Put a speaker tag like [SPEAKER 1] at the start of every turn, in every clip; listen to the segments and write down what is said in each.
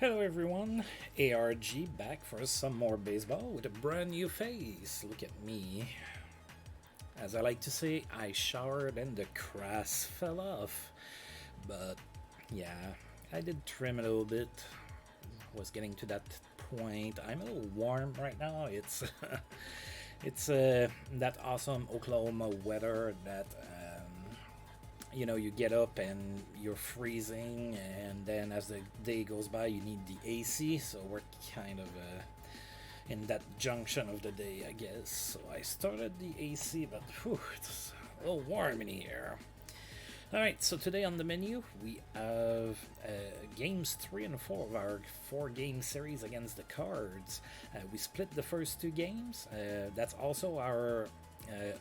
[SPEAKER 1] Hello everyone, ARG back for some more baseball with a brand new face. Look at me. As I like to say, I showered and the grass fell off. But yeah, I did trim a little bit. Was getting to that point. I'm a little warm right now. It's it's that awesome Oklahoma weather that you get up and you're freezing, and then as the day goes by you need the AC, so we're kind of in that junction of the day, I guess. So I started the AC, but it's a little warm in here. Alright, so today on the menu we have games 3 and 4 of our 4-game series against the Cards. We split the first 2 games. That's also our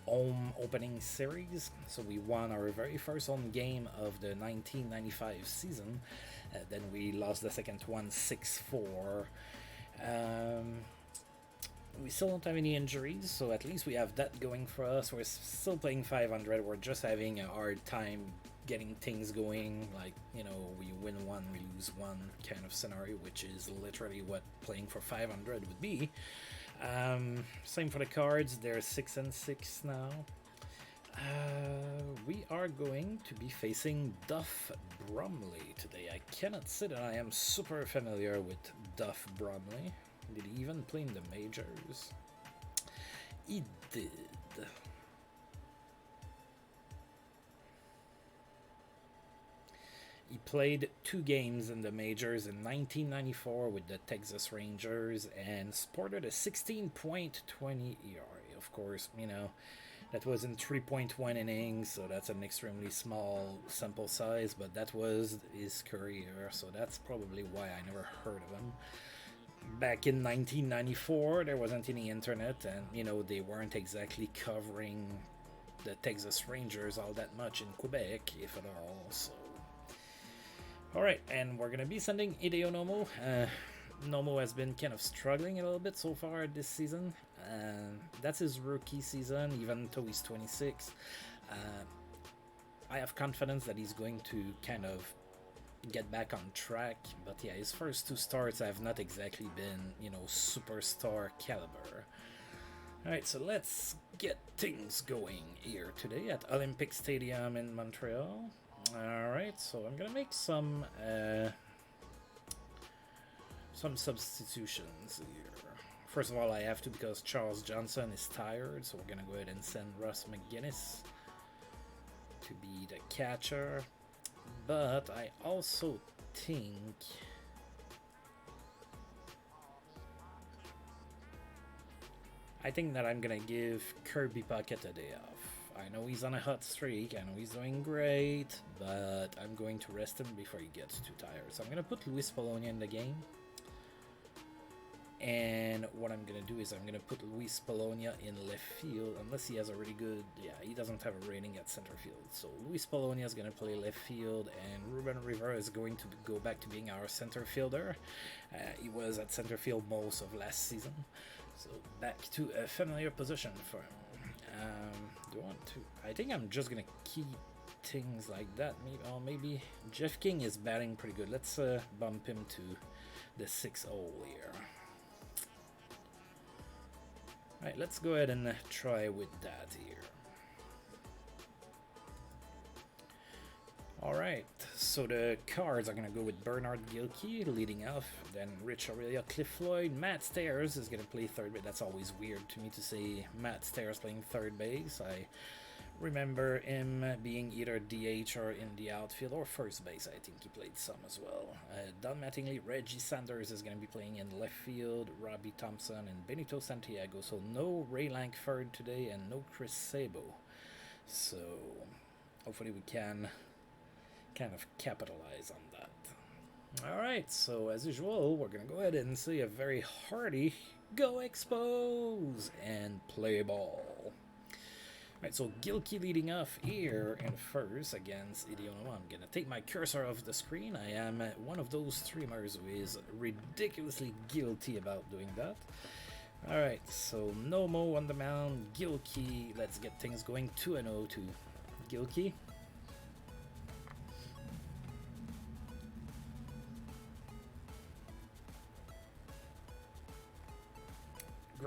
[SPEAKER 1] home opening series, so we won our very first home game of the 1995 season. Then we lost the second one 6-4. We still don't have any injuries, so at least we have that going for us. We're still playing 500. We're just having a hard time getting things going, like, we win one, we lose one kind of scenario, which is literally what playing for 500 would be. Same for the Cards, they're 6-6 now. We are going to be facing Duff Bromley today. I cannot say that I am super familiar with Duff Bromley. Did he even play in the majors? He did. He played 2 games in the majors in 1994 with the Texas Rangers and sported a 16.20 ERA. Of course, that was in 3.1 innings, so that's an extremely small sample size, but that was his career, so that's probably why I never heard of him. Back in 1994, there wasn't any internet, and they weren't exactly covering the Texas Rangers all that much in Quebec, if at all. So, alright, and we're gonna be sending Hideo Nomo. Nomo has been kind of struggling a little bit so far this season. That's his rookie season, even though he's 26. I have confidence that he's going to kind of get back on track, but yeah, his first 2 starts have not exactly been, superstar caliber. Alright, so let's get things going here today at Olympic Stadium in Montreal. Alright, so I'm gonna make some substitutions here. First of all, I have to, because Charles Johnson is tired, so we're gonna go ahead and send Russ McGinnis to be the catcher. But I also think that I'm gonna give Kirby Puckett a day off. I know he's on a hot streak, I know he's doing great, but I'm going to rest him before he gets too tired. So I'm gonna put Luis Polonia in the game. And what I'm going to do is I'm going to put Luis Polonia in left field, unless he has a really good... Yeah, he doesn't have a rating at center field. So Luis Polonia is going to play left field, and Reuben Rivera is going to go back to being our center fielder. He was at center field most of last season. So back to a familiar position for him. Do I want to... I think I'm just going to keep things like that. Maybe Jeff King is batting pretty good. Let's bump him to the 6-0 here. Alright, let's go ahead and try with that here. Alright, so the Cards are going to go with Bernard Gilkey leading off, then Rich Aurelia, Cliff Floyd, Matt Stairs is going to play third base. That's always weird to me to say Matt Stairs playing third base. I remember him being either DH or in the outfield or first base. I think he played some as well. Don Mattingly, Reggie Sanders is going to be playing in left field, Robbie Thompson and Benito Santiago. So no Ray Lankford today and no Chris Sabo. So hopefully we can kind of capitalize on that. Alright, so as usual, we're going to go ahead and say a very hearty Go Expos and play ball. Alright, so Gilkey leading off here in first against Hideo Nomo. I'm going to take my cursor off the screen. I am one of those streamers who is ridiculously guilty about doing that. Alright, so Nomo on the mound, Gilkey. Let's get things going. 2-0 to Gilkey.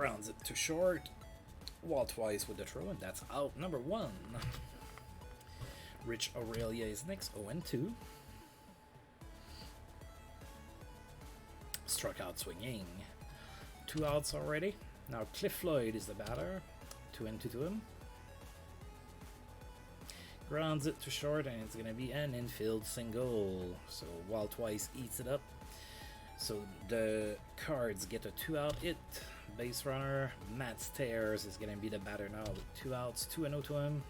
[SPEAKER 1] Grounds it to short. Wall twice with the throw, and that's out number 1. Rich Aurelia is next, 0-2. Struck out swinging. 2 outs already. Now Cliff Floyd is the batter. 2-2 to him. Grounds it to short, and it's going to be an infield single. So Wall twice eats it up. So the Cards get a 2-out hit. Base runner Matt Stairs is going to be the batter now with 2 outs, 2-0 to him.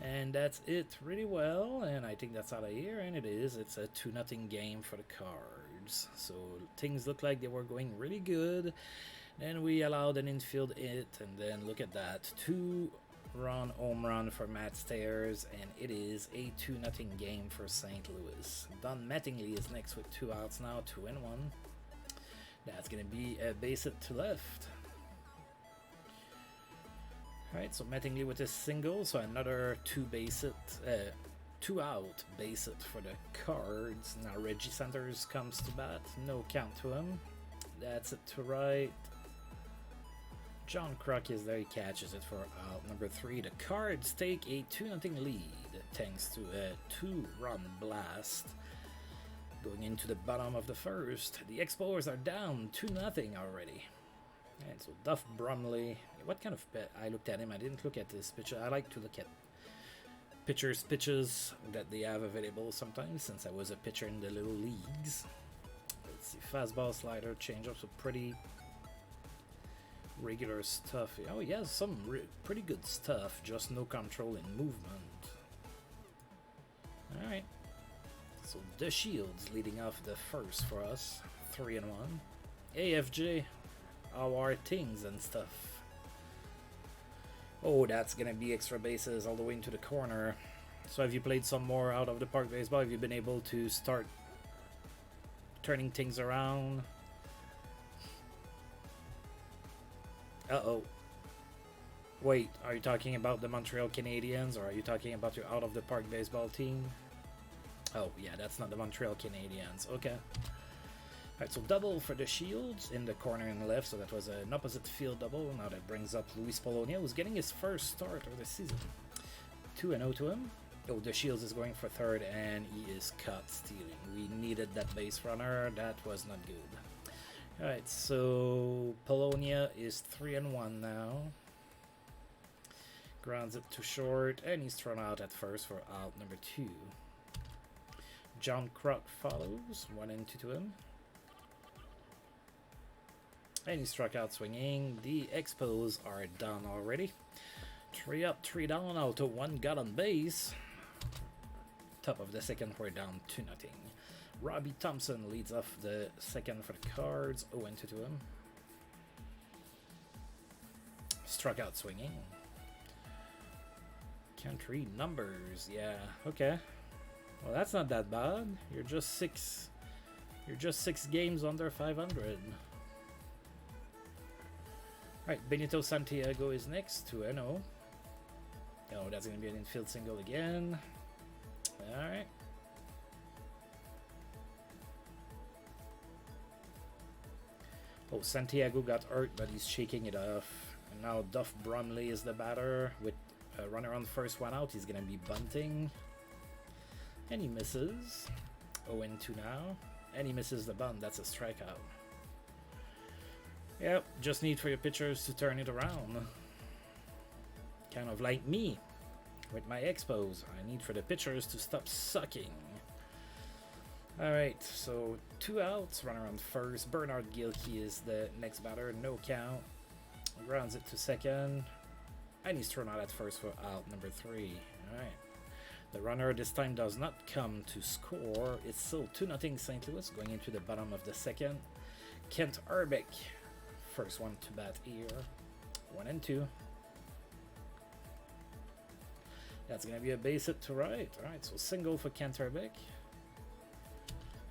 [SPEAKER 1] And that's it really well, and I think that's out of here, and it is. It's a 2-0 game for the Cards. So things look like they were going really good. Then we allowed an infield hit, and then look at that. 2-run home run for Matt Stairs, and it is a 2-0 game for St. Louis. Don Mattingly is next with 2 outs now, 2-1. That's going to be a base hit to left. Alright, so Mattingly with a single, so another 2-out base hit for the Cards. Now Reggie Sanders comes to bat, no count to him. That's it to right. John Kruk is there, he catches it for out number 3. The Cards take a 2-0 lead thanks to a 2-run blast. Going into the bottom of the first, the Expos are down 2-0 already. And so Duff Brumley, what kind of pet? I looked at him, I didn't look at this pitcher. I like to look at pitchers' pitches that they have available sometimes, since I was a pitcher in the little leagues. Let's see, fastball, slider, changeup, so pretty regular stuff. Oh, he has some pretty good stuff, just no control in movement. Alright. So the Shields leading off the first for us, 3-1. AFJ, how are things and stuff? Oh, that's gonna be extra bases all the way into the corner. So have you played some more out of the park baseball? Have you been able to start turning things around? Uh-oh. Wait, are you talking about the Montreal Canadiens, or are you talking about your out of the park baseball team? Oh, yeah, that's not the Montreal Canadiens. Okay. Alright, so double for the Shields in the corner and left, so that was an opposite field double. Now that brings up Luis Polonia, who's getting his first start of the season. 2-0 to him. Oh, the Shields is going for third, and he is caught stealing. We needed that base runner. That was not good. Alright, so Polonia is 3-1 now. Grounds it to short, and he's thrown out at first for out number 2. John Kruk follows, 1-2 to him. And he struck out swinging. The Expos are down already. 3 up, 3 down, out to 1 got on base. Top of the second, we're down 2-0. Robbie Thompson leads off the second for the Cards, 0-2 to him. Struck out swinging. Country numbers, yeah, okay. Well, that's not that bad. You're just six games under 500. Alright, Benito Santiago is next, 2-0. Oh, that's going to be an infield single again. Alright. Oh, Santiago got hurt, but he's shaking it off. And now Duff Brumley is the batter with a runner on first, 1 out. He's going to be bunting. And he misses. 0-2 now. And he misses the bunt. That's a strikeout. Yep, just need for your pitchers to turn it around. Kind of like me with my Expos. I need for the pitchers to stop sucking. Alright, so 2 outs. Runner on first. Bernard Gilkey is the next batter. No count. Grounds it to second. And he's thrown out at first for out number 3. Alright. The runner this time does not come to score. It's still 2-0 St. Louis going into the bottom of the second. Kent Urbeck, first one to bat here. 1-2. That's going to be a base hit to right. Alright, so single for Kent Urbeck.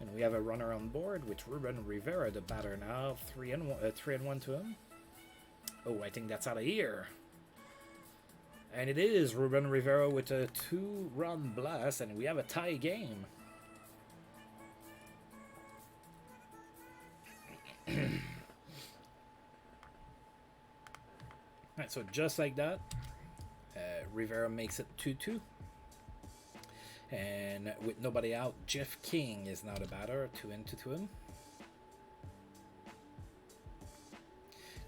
[SPEAKER 1] And we have a runner on board with Reuben Rivera, the batter now. 3-1 to him. Oh, I think that's out of here. And it is Reuben Rivera with a 2-run blast, and we have a tie game. Alright, so just like that, Rivera makes it 2-2. And with nobody out, Jeff King is now the batter, 2-2 to him.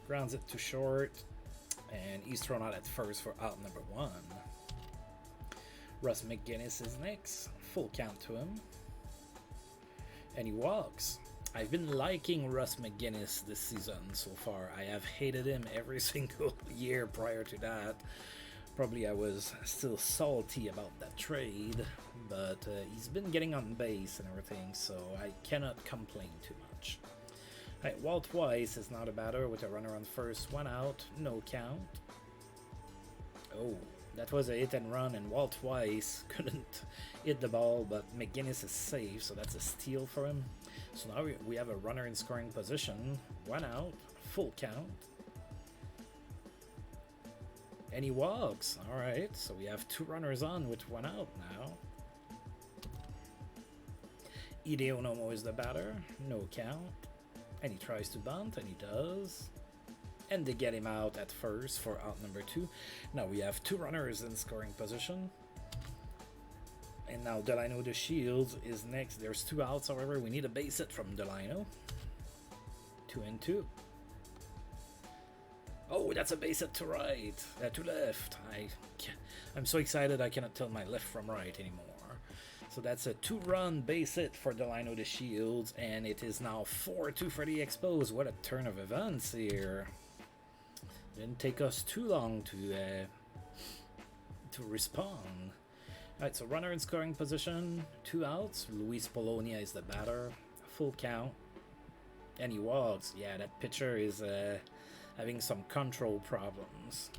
[SPEAKER 1] Grounds it to short, and he's thrown out at first for out number 1. Russ McGinnis is next, full count to him. And he walks. I've been liking Russ McGinnis this season so far. I have hated him every single year prior to that. Probably I was still salty about that trade, but he's been getting on base and everything, so I cannot complain too much. Right, Walt Weiss is now the batter with a runner on first, 1 out, no count. Oh, that was a hit and run, and Walt Weiss couldn't hit the ball, but McGinnis is safe, so that's a steal for him. So now we have a runner in scoring position, 1 out, full count. And he walks. Alright, so we have 2 runners on with 1 out now. Hideo Nomo is the batter, no count. And he tries to bunt, and he does. And they get him out at first for out number 2. Now we have 2 runners in scoring position. And now Delino the Shields is next. There's 2 outs, however. We need a base hit from Delino. 2-2. Oh, that's a base hit to right. To left. I'm so excited I cannot tell my left from right anymore. So that's a 2-run base hit for Delino the Shields. And it is now 4-2 for the Expos. What a turn of events here. Didn't take us too long to respond. Alright, so runner in scoring position, 2 outs. Luis Polonia is the batter, full count. And he walks. Yeah, that pitcher is having some control problems.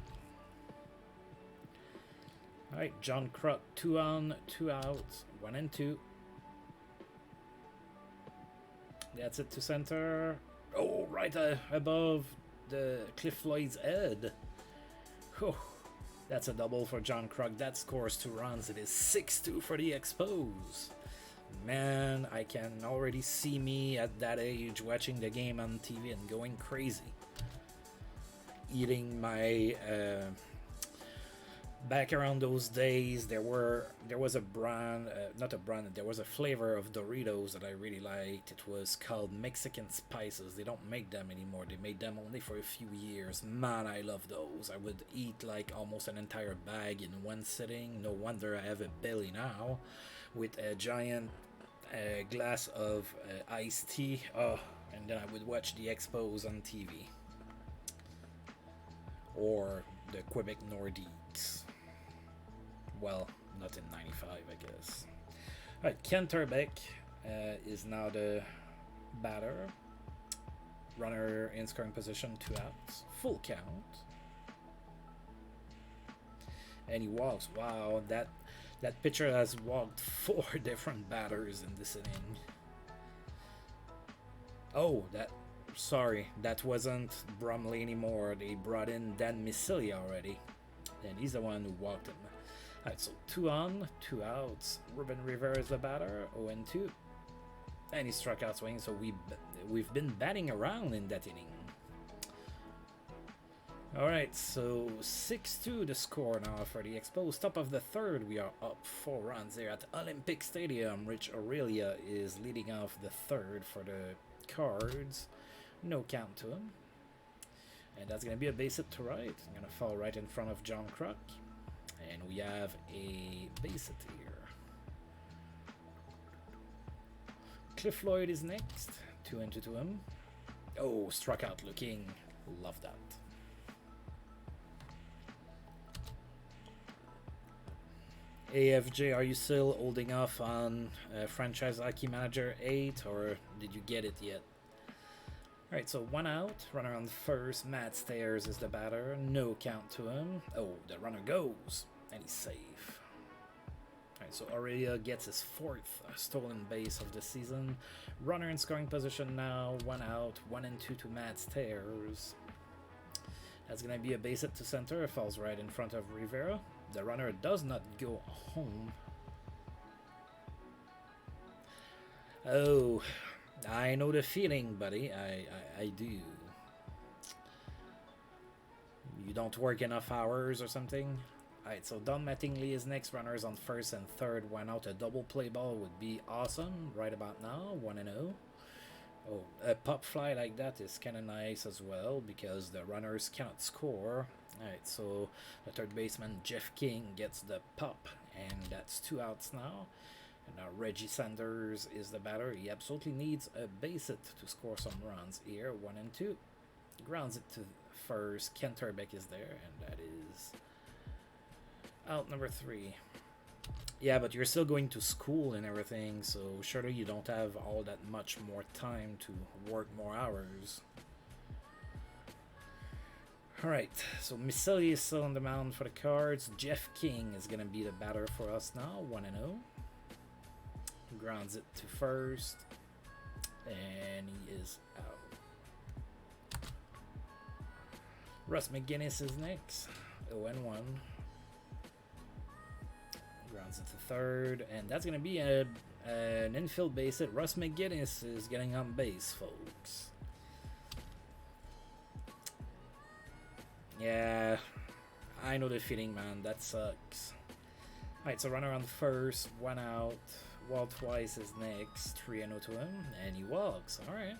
[SPEAKER 1] Alright, John Kruk, 2 on, 2 outs, 1-2. That's it to center. Oh, right above the Cliff Floyd's head. Whew. That's a double for John Kruk. That scores 2 runs. It is 6-2 for the Expos. Man, I can already see me at that age watching the game on TV and going crazy. Eating my... back around those days, there was a brand, there was a flavor of Doritos that I really liked. It was called Mexican Spices. They don't make them anymore. They made them only for a few years. Man, I love those. I would eat like almost an entire bag in one sitting. No wonder I have a belly now, with a giant glass of iced tea. Oh, and then I would watch the Expos on TV. Or the Quebec Nordiques. Well, not in 95, I guess. Alright, Ken Turbeck is now the batter. Runner in scoring position, 2 outs. Full count. And he walks. Wow, that pitcher has walked 4 different batters in this inning. Oh, sorry, that wasn't Brumley anymore. They brought in Dan Miceli already. And he's the one who walked him. Alright, so 2 on, 2 outs. Reuben Rivera is the batter, 0-2. And he struck out swinging, so we've been batting around in that inning. Alright, so 6-2 the score now for the Expos. Top of the 3rd, we are up 4 runs there at Olympic Stadium. Rich Aurelia is leading off the 3rd for the Cards. No count to him. And that's going to be a base hit to right. Going to fall right in front of John Kruk. And we have a base hit here. Cliff Floyd is next. 2-2 to him. Oh, struck out looking. Love that. AFJ, are you still holding off on Franchise Hockey Manager 8, or did you get it yet? Alright, so 1 out. Runner on first. Matt Stairs is the batter. No count to him. Oh, the runner goes. And he's safe. Alright, so Aurelia gets his 4th stolen base of the season. Runner in scoring position now. 1 out. 1-2 to Matt Stairs. That's going to be a base hit to center. It falls right in front of Rivera. The runner does not go home. Oh, I know the feeling, buddy. I do. You don't work enough hours or something. Alright, so Don Mattingly is next. Runners on first and third. One out. A double play ball would be awesome right about now. 1-0. Oh, a pop fly like that is kind of nice as well because the runners cannot score. Alright, so the third baseman Jeff King gets the pop, and that's 2 outs now. And now Reggie Sanders is the batter. He absolutely needs a base hit to score some runs here. 1 and 2. Grounds it to first. Ken Turbeck is there, and that is out number 3. Yeah, but you're still going to school and everything, so surely you don't have all that much more time to work more hours. Alright, so Miceli is still on the mound for the Cards. Jeff King is going to be the batter for us now, 1-0. Grounds it to first, and he is out. Russ McGinnis is next, 0-1. Grounds it to third, and that's going to be an infield base hit. Russ McGinnis is getting on base, folks. Yeah, I know the feeling, man. That sucks. Alright, so runner on first, 1 out. Walt Weiss is next, 3-0 to him, and he walks. Alright.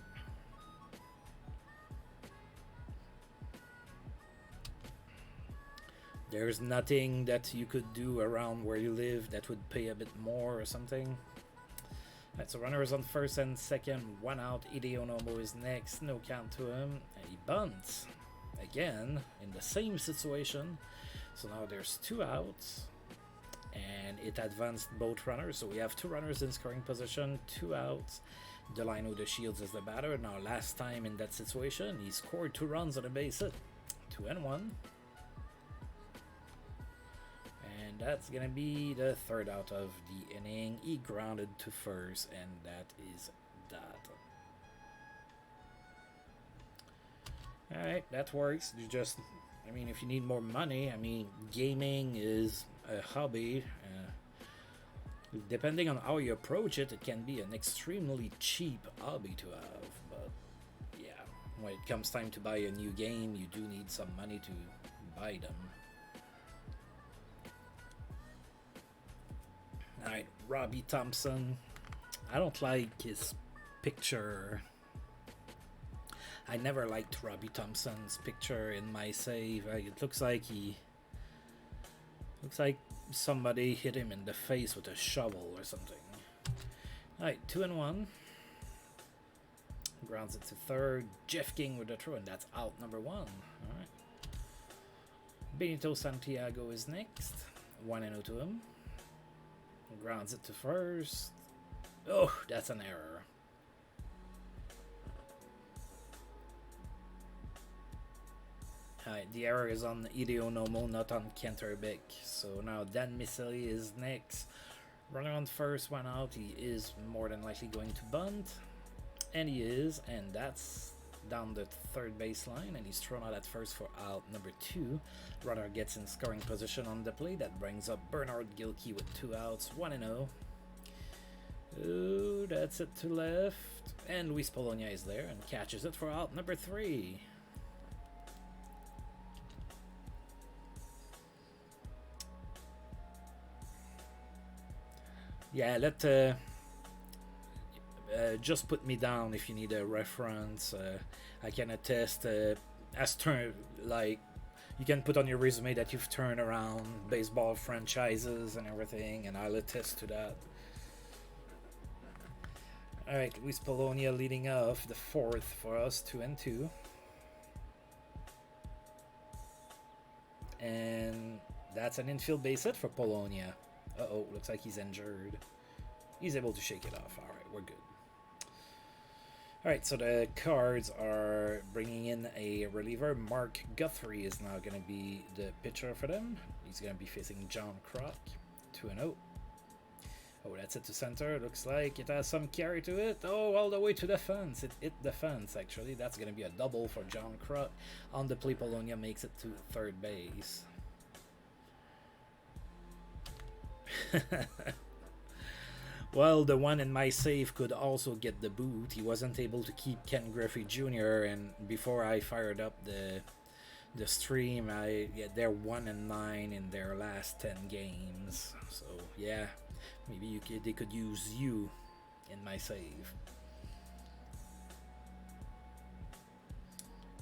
[SPEAKER 1] There's nothing that you could do around where you live that would pay a bit more or something. Alright, so runner is on first and second, 1 out. Hideo Nomo is next, no count to him, and he bunts again in the same situation. So now there's 2 outs, and it advanced both runners. So we have 2 runners in scoring position, 2 outs. Delino De Shields is the batter. Now last time in that situation, he scored 2 runs on a base hit, 2-1. And that's gonna be the third out of the inning. He grounded to first, and that is that. Alright, that works. You just, I mean, if you need more money, I mean, gaming is a hobby. Depending on how you approach it, it can be an extremely cheap hobby to have. But yeah, when it comes time to buy a new game, you do need some money to buy them. Alright, Robbie Thompson. I don't like his picture. I never liked Robbie Thompson's picture in my save. It looks like somebody hit him in the face with a shovel or something. Alright, 2-1. Grounds it to third. Jeff King with the throw, and that's out number 1. Alright. Benito Santiago is next. 1-0 to him. Grounds it to first. Oh, that's an error. Alright, the error is on Hideo Nomo, not on Kenterbeck. So now Dan Miceli is next. Runner on first, 1 out. He is more than likely going to bunt. And he is, and that's down the third baseline, and he's thrown out at first for out number 2. Runner gets in scoring position on the play. That brings up Bernard Gilkey with 2 outs, 1-0. Oh, that's it to left. And Luis Polonia is there and catches it for out number 3. Yeah, just put me down if you need a reference. I can attest, like, you can put on your resume that you've turned around baseball franchises and everything, and I'll attest to that. Alright, Luis Polonia leading off the 4th for us, 2-2. And that's an infield base hit for Polonia. Uh-oh, looks like he's injured. He's able to shake it off. Alright, we're good. Alright, so the Cards are bringing in a reliever. Mark Guthrie is now going to be the pitcher for them. He's going to be facing John Crock. 2-0. Oh, that's it to center. Looks like it has some carry to it. Oh, all the way to the fence. It hit the fence, actually. That's going to be a double for John Crock. On the play, Polonia makes it to third base. Well, the one in my save could also get the boot. He wasn't able to keep Ken Griffey Jr. and before I fired up the the stream, yeah, they're 1-9 in their last 10 games. So yeah, maybe they could use you in my save.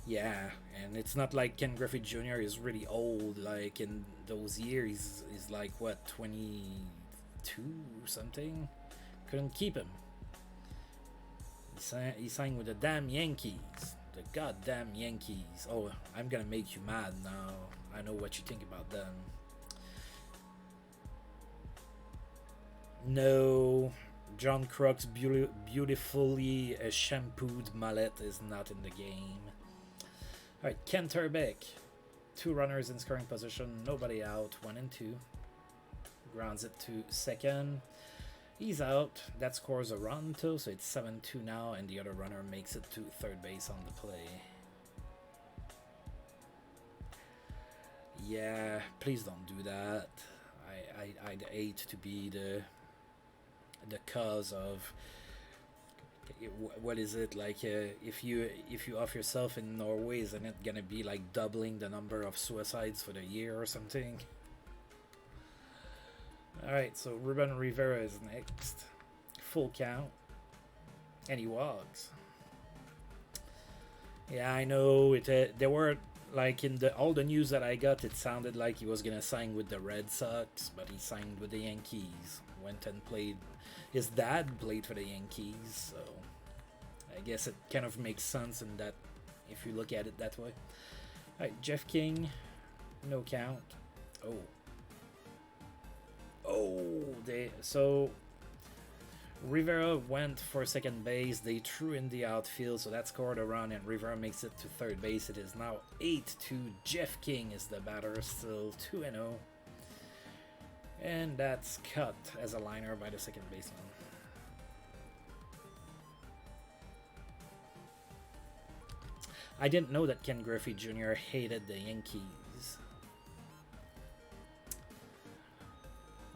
[SPEAKER 1] Yeah, and it's not like Ken Griffey Jr. is really old. Like in those years, he's like what, 22 or something. Couldn't keep him. He signed with the damn Yankees. The goddamn Yankees. Oh, I'm gonna make you mad now. I know what you think about them. No, John Kruk's beautifully shampooed mallet is not in the game. Alright, Ken Turbeck. 2 runners in scoring position, nobody out, 1 and 2. Grounds it to second. He's out. That scores a run too, so it's 7-2 now, and the other runner makes it to third base on the play. Yeah, please don't do that. I'd hate to be the cause of, what is it, like if you off yourself in Norway, isn't it gonna be like doubling the number of suicides for the year or something? Alright, so Reuben Rivera is next. Full count. And he walks. Yeah, I know. There were, like, in all the news that I got, it sounded like he was going to sign with the Red Sox, but he signed with the Yankees. Went and played. His dad played for the Yankees, so I guess it kind of makes sense in that, if you look at it that way. Alright, Jeff King. No count. So Rivera went for second base. They threw in the outfield, so that scored a run, and Rivera makes it to third base. It is now 8-2. Jeff King is the batter, still 2-0. And that's cut as a liner by the second baseman. I didn't know that Ken Griffey Jr. hated the Yankees.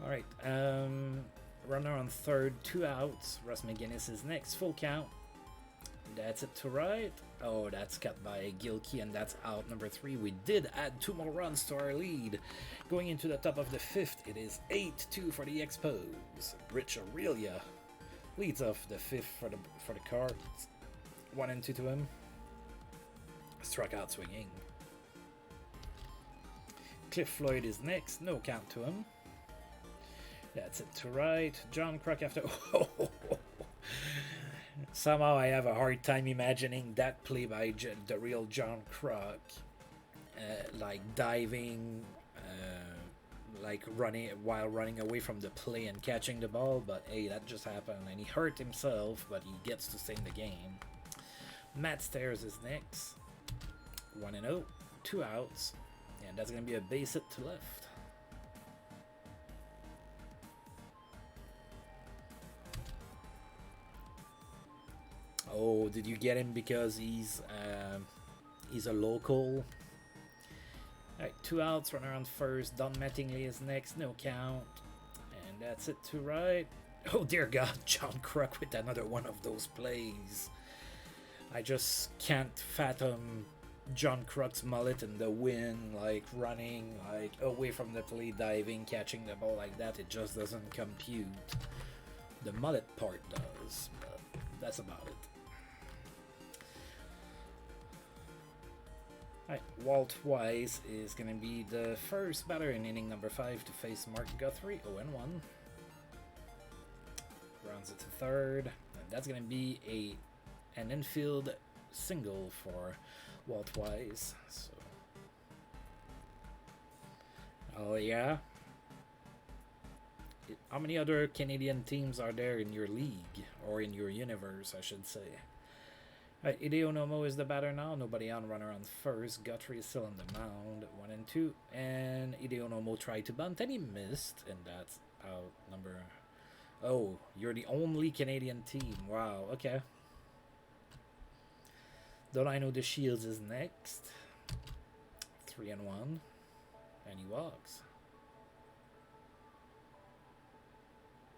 [SPEAKER 1] Alright, runner on third, 2 outs. Russ McGinnis is next, full count. That's it to right. Oh, that's cut by Gilkey, and that's out number 3. We did add 2 more runs to our lead. Going into the top of the 5th, it is 8-2 for the Expos. Rich Aurelia leads off the 5th for the Cards. 1 and 2 to him. Struck out swinging. Cliff Floyd is next, no count to him. That's it to right. John Kruk after. Somehow I have a hard time imagining that play by the real John Kruk. Like diving, like running while running away from the play and catching the ball. But hey, that just happened. And he hurt himself, but he gets to stay in the game. Matt Stairs is next. 1-0. 2 outs. And that's going to be a base hit to left. Oh, did you get him because he's a local? Alright, 2 outs, runner on first. Don Mattingly is next, no count. And that's it to right. Oh dear God, John Kruk with another one of those plays. I just can't fathom John Kruk's mullet in the wind, like running like away from the play, diving, catching the ball like that. It just doesn't compute. The mullet part does, but that's about it. Alright, Walt Wise is going to be the first batter in inning number 5 to face Mark Guthrie, 0-1. Rounds it to third, and that's going to be an infield single for Walt Wise. So. Oh yeah? How many other Canadian teams are there in your league, or in your universe, I should say? Hideo Nomo is the batter now. Nobody on, runner on first. Guthrie is still on the mound. 1 and 2. And Hideo Nomo tried to bunt and he missed. And that's out number... Oh, you're the only Canadian team. Wow, okay. Dolino De Shields is next. 3 and 1. And he walks.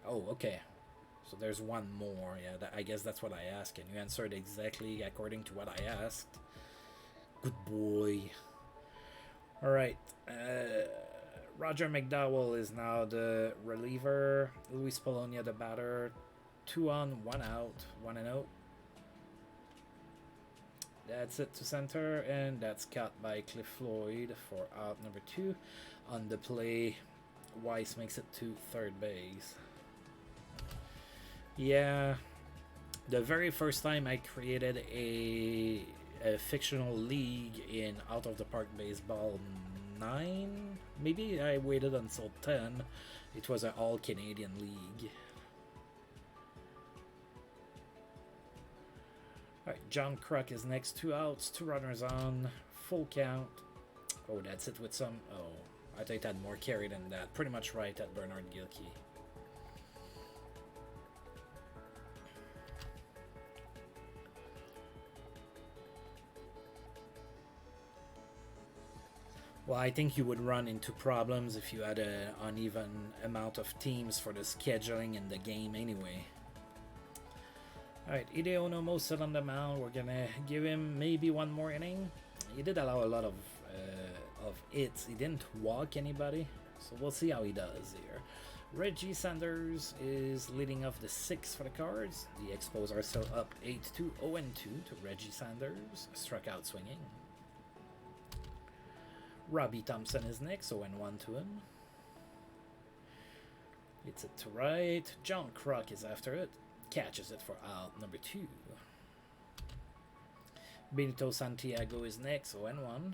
[SPEAKER 1] Oh, okay. So there's one more. Yeah, I guess that's what I asked. And you answered exactly according to what I asked. Good boy. Alright, Roger Mcdowell is now the reliever. Luis Polonia the batter. 2 on, 1 out, 1-0. That's it to center, and that's caught by Cliff Floyd for out number 2. On the play, Weiss makes it to third base. Yeah, the very first time I created a fictional league in Out of the Park Baseball 9, maybe I waited until 10. It was an all-Canadian league. Alright, John Kruk is next. 2 outs, 2 runners on, full count. Oh, that's it with some... Oh, I thought it had more carry than that. Pretty much right at Bernard Gilkey. Well, I think you would run into problems if you had an uneven amount of teams for the scheduling in the game anyway. Alright, Hideo Nomo sit on the mound. We're gonna give him maybe one more inning. He did allow a lot of hits. He didn't walk anybody, so we'll see how he does here. Reggie Sanders is leading off the 6th for the Cards. The Expos are still up 8-2, 0-2 to Reggie Sanders. Struck out swinging. Robbie Thompson is next, 0-1 to him. It's it to right. John Kruk is after it. Catches it for out number 2. Benito Santiago is next, 0-1.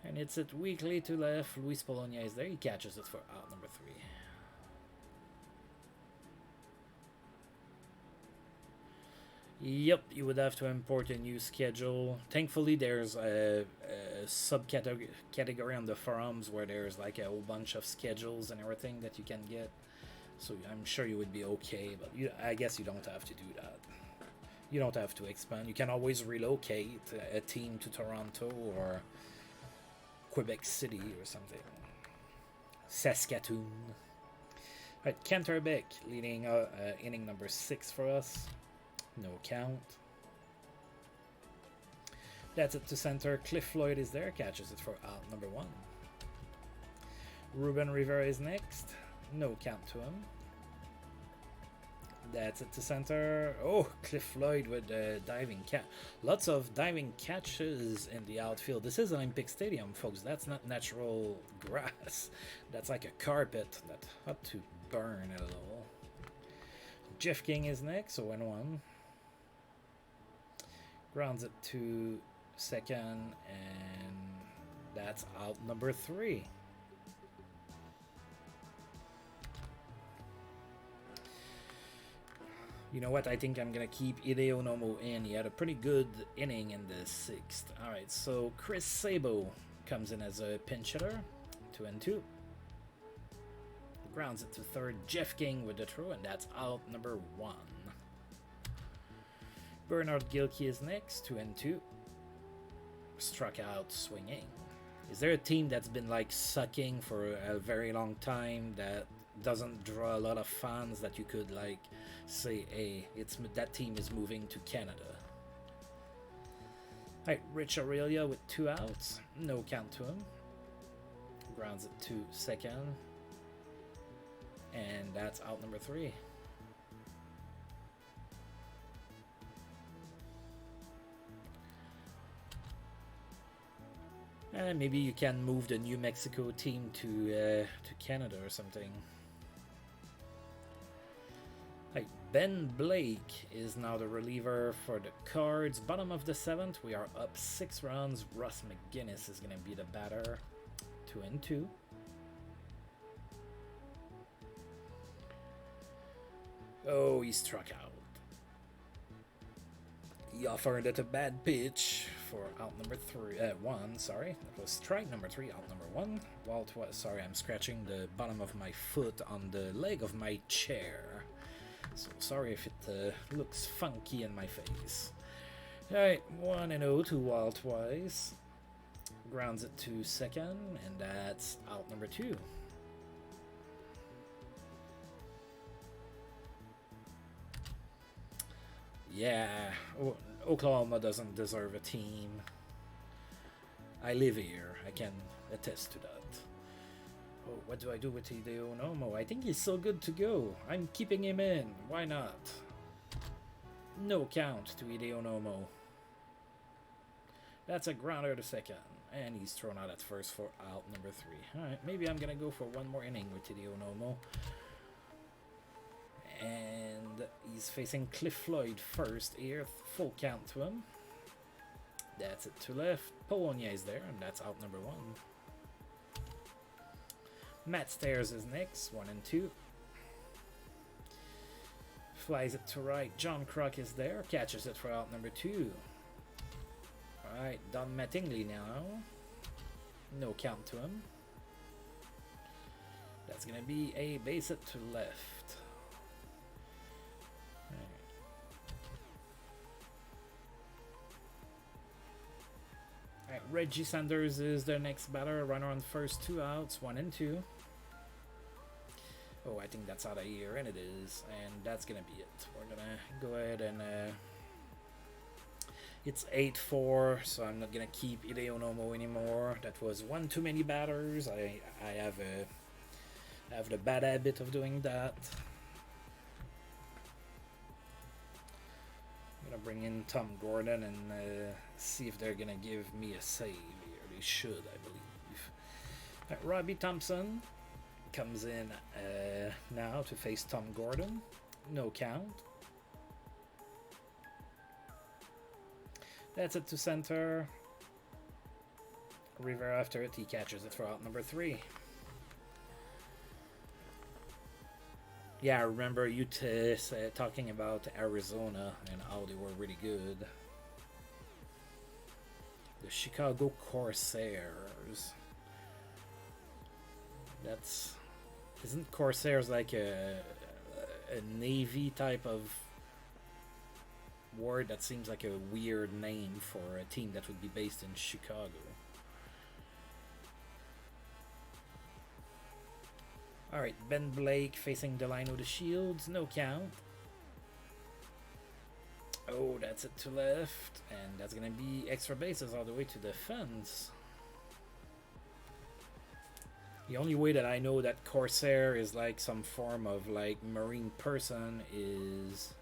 [SPEAKER 1] And it's it weakly to left. Luis Polonia is there. He catches it for out number 3. Yep, you would have to import a new schedule. Thankfully, there's a subcategory on the forums where there's like a whole bunch of schedules and everything that you can get. So I'm sure you would be okay, but I guess you don't have to do that. You don't have to expand. You can always relocate a team to Toronto or Quebec City or something. Saskatoon. Alright, Canterbeck leading inning number 6 for us. No count. That's it to center. Cliff Floyd is there. Catches it for out number 1. Reuben Rivera is next. No count to him. That's it to center. Oh, Cliff Floyd with diving catch. Lots of diving catches in the outfield. This is Olympic Stadium, folks. That's not natural grass. That's like a carpet that had to burn a little. Jeff King is next, 0-1. Grounds it to second, and that's out number 3. You know what? I think I'm going to keep Hideo Nomo in. He had a pretty good inning in the 6th. Alright, so Chris Sabo comes in as a pinch hitter. 2-2. Grounds it to third. Jeff King with the throw, and that's out number 1. Bernard Gilkey is next. 2-2. Struck out swinging. Is there a team that's been like sucking for a very long time that doesn't draw a lot of fans that you could like say, hey, that team is moving to Canada? Alright, Rich Aurelia with 2 outs. No count to him. Grounds it to second. And that's out number 3. And maybe you can move the New Mexico team to Canada or something. Right, Ben Blake is now the reliever for the Cards. Bottom of the 7th, we are up 6 runs. Russ McGinnis is going to be the batter. 2-2. Oh, he struck out. He offered it a bad pitch for out number 1. Sorry, that was strike number 3. Out number 1. Walt was sorry. I'm scratching the bottom of my foot on the leg of my chair. So sorry if it looks funky in my face. All right, 1-0 to Walt Wise. Grounds it to second, and that's out number 2. Yeah, Oklahoma doesn't deserve a team. I live here. I can attest to that. Oh, what do I do with Hideo Nomo? I think he's so good to go. I'm keeping him in. Why not? No count to Hideo Nomo. That's a grounder to second. And he's thrown out at first for out number 3. Alright, maybe I'm going to go for one more inning with Hideo Nomo. And he's facing Cliff Floyd first here. Full count to him. That's it to left. Polonia is there, and that's out number 1. Matt Stairs is next, 1 and 2. Flies it to right. John Kruk is there, catches it for out number 2. Alright, Don Mattingly now. No count to him. That's going to be a base hit to left. Alright, Reggie Sanders is their next batter. Runner on first, 2 outs, 1 and 2. Oh, I think that's out of here, and it is. And that's going to be it. We're going to go ahead and... it's 8-4, so I'm not going to keep Hideo Nomo anymore. That was one too many batters. I have the bad habit of doing that. I'm going to bring in Tom Gordon and see if they're going to give me a save here. They should, I believe. Robbie Thompson comes in now to face Tom Gordon. No count. That's it to center. Rivera after it, he catches it for out number 3. Yeah, I remember you talking about Arizona and how they were really good. The Chicago Corsairs. Isn't Corsairs like a Navy type of word? That seems like a weird name for a team that would be based in Chicago. Alright, Ben Blake facing Delino the Shields, no count. Oh, that's it to left, and that's gonna be extra bases all the way to the fence. The only way that I know that Corsair is like some form of like marine person is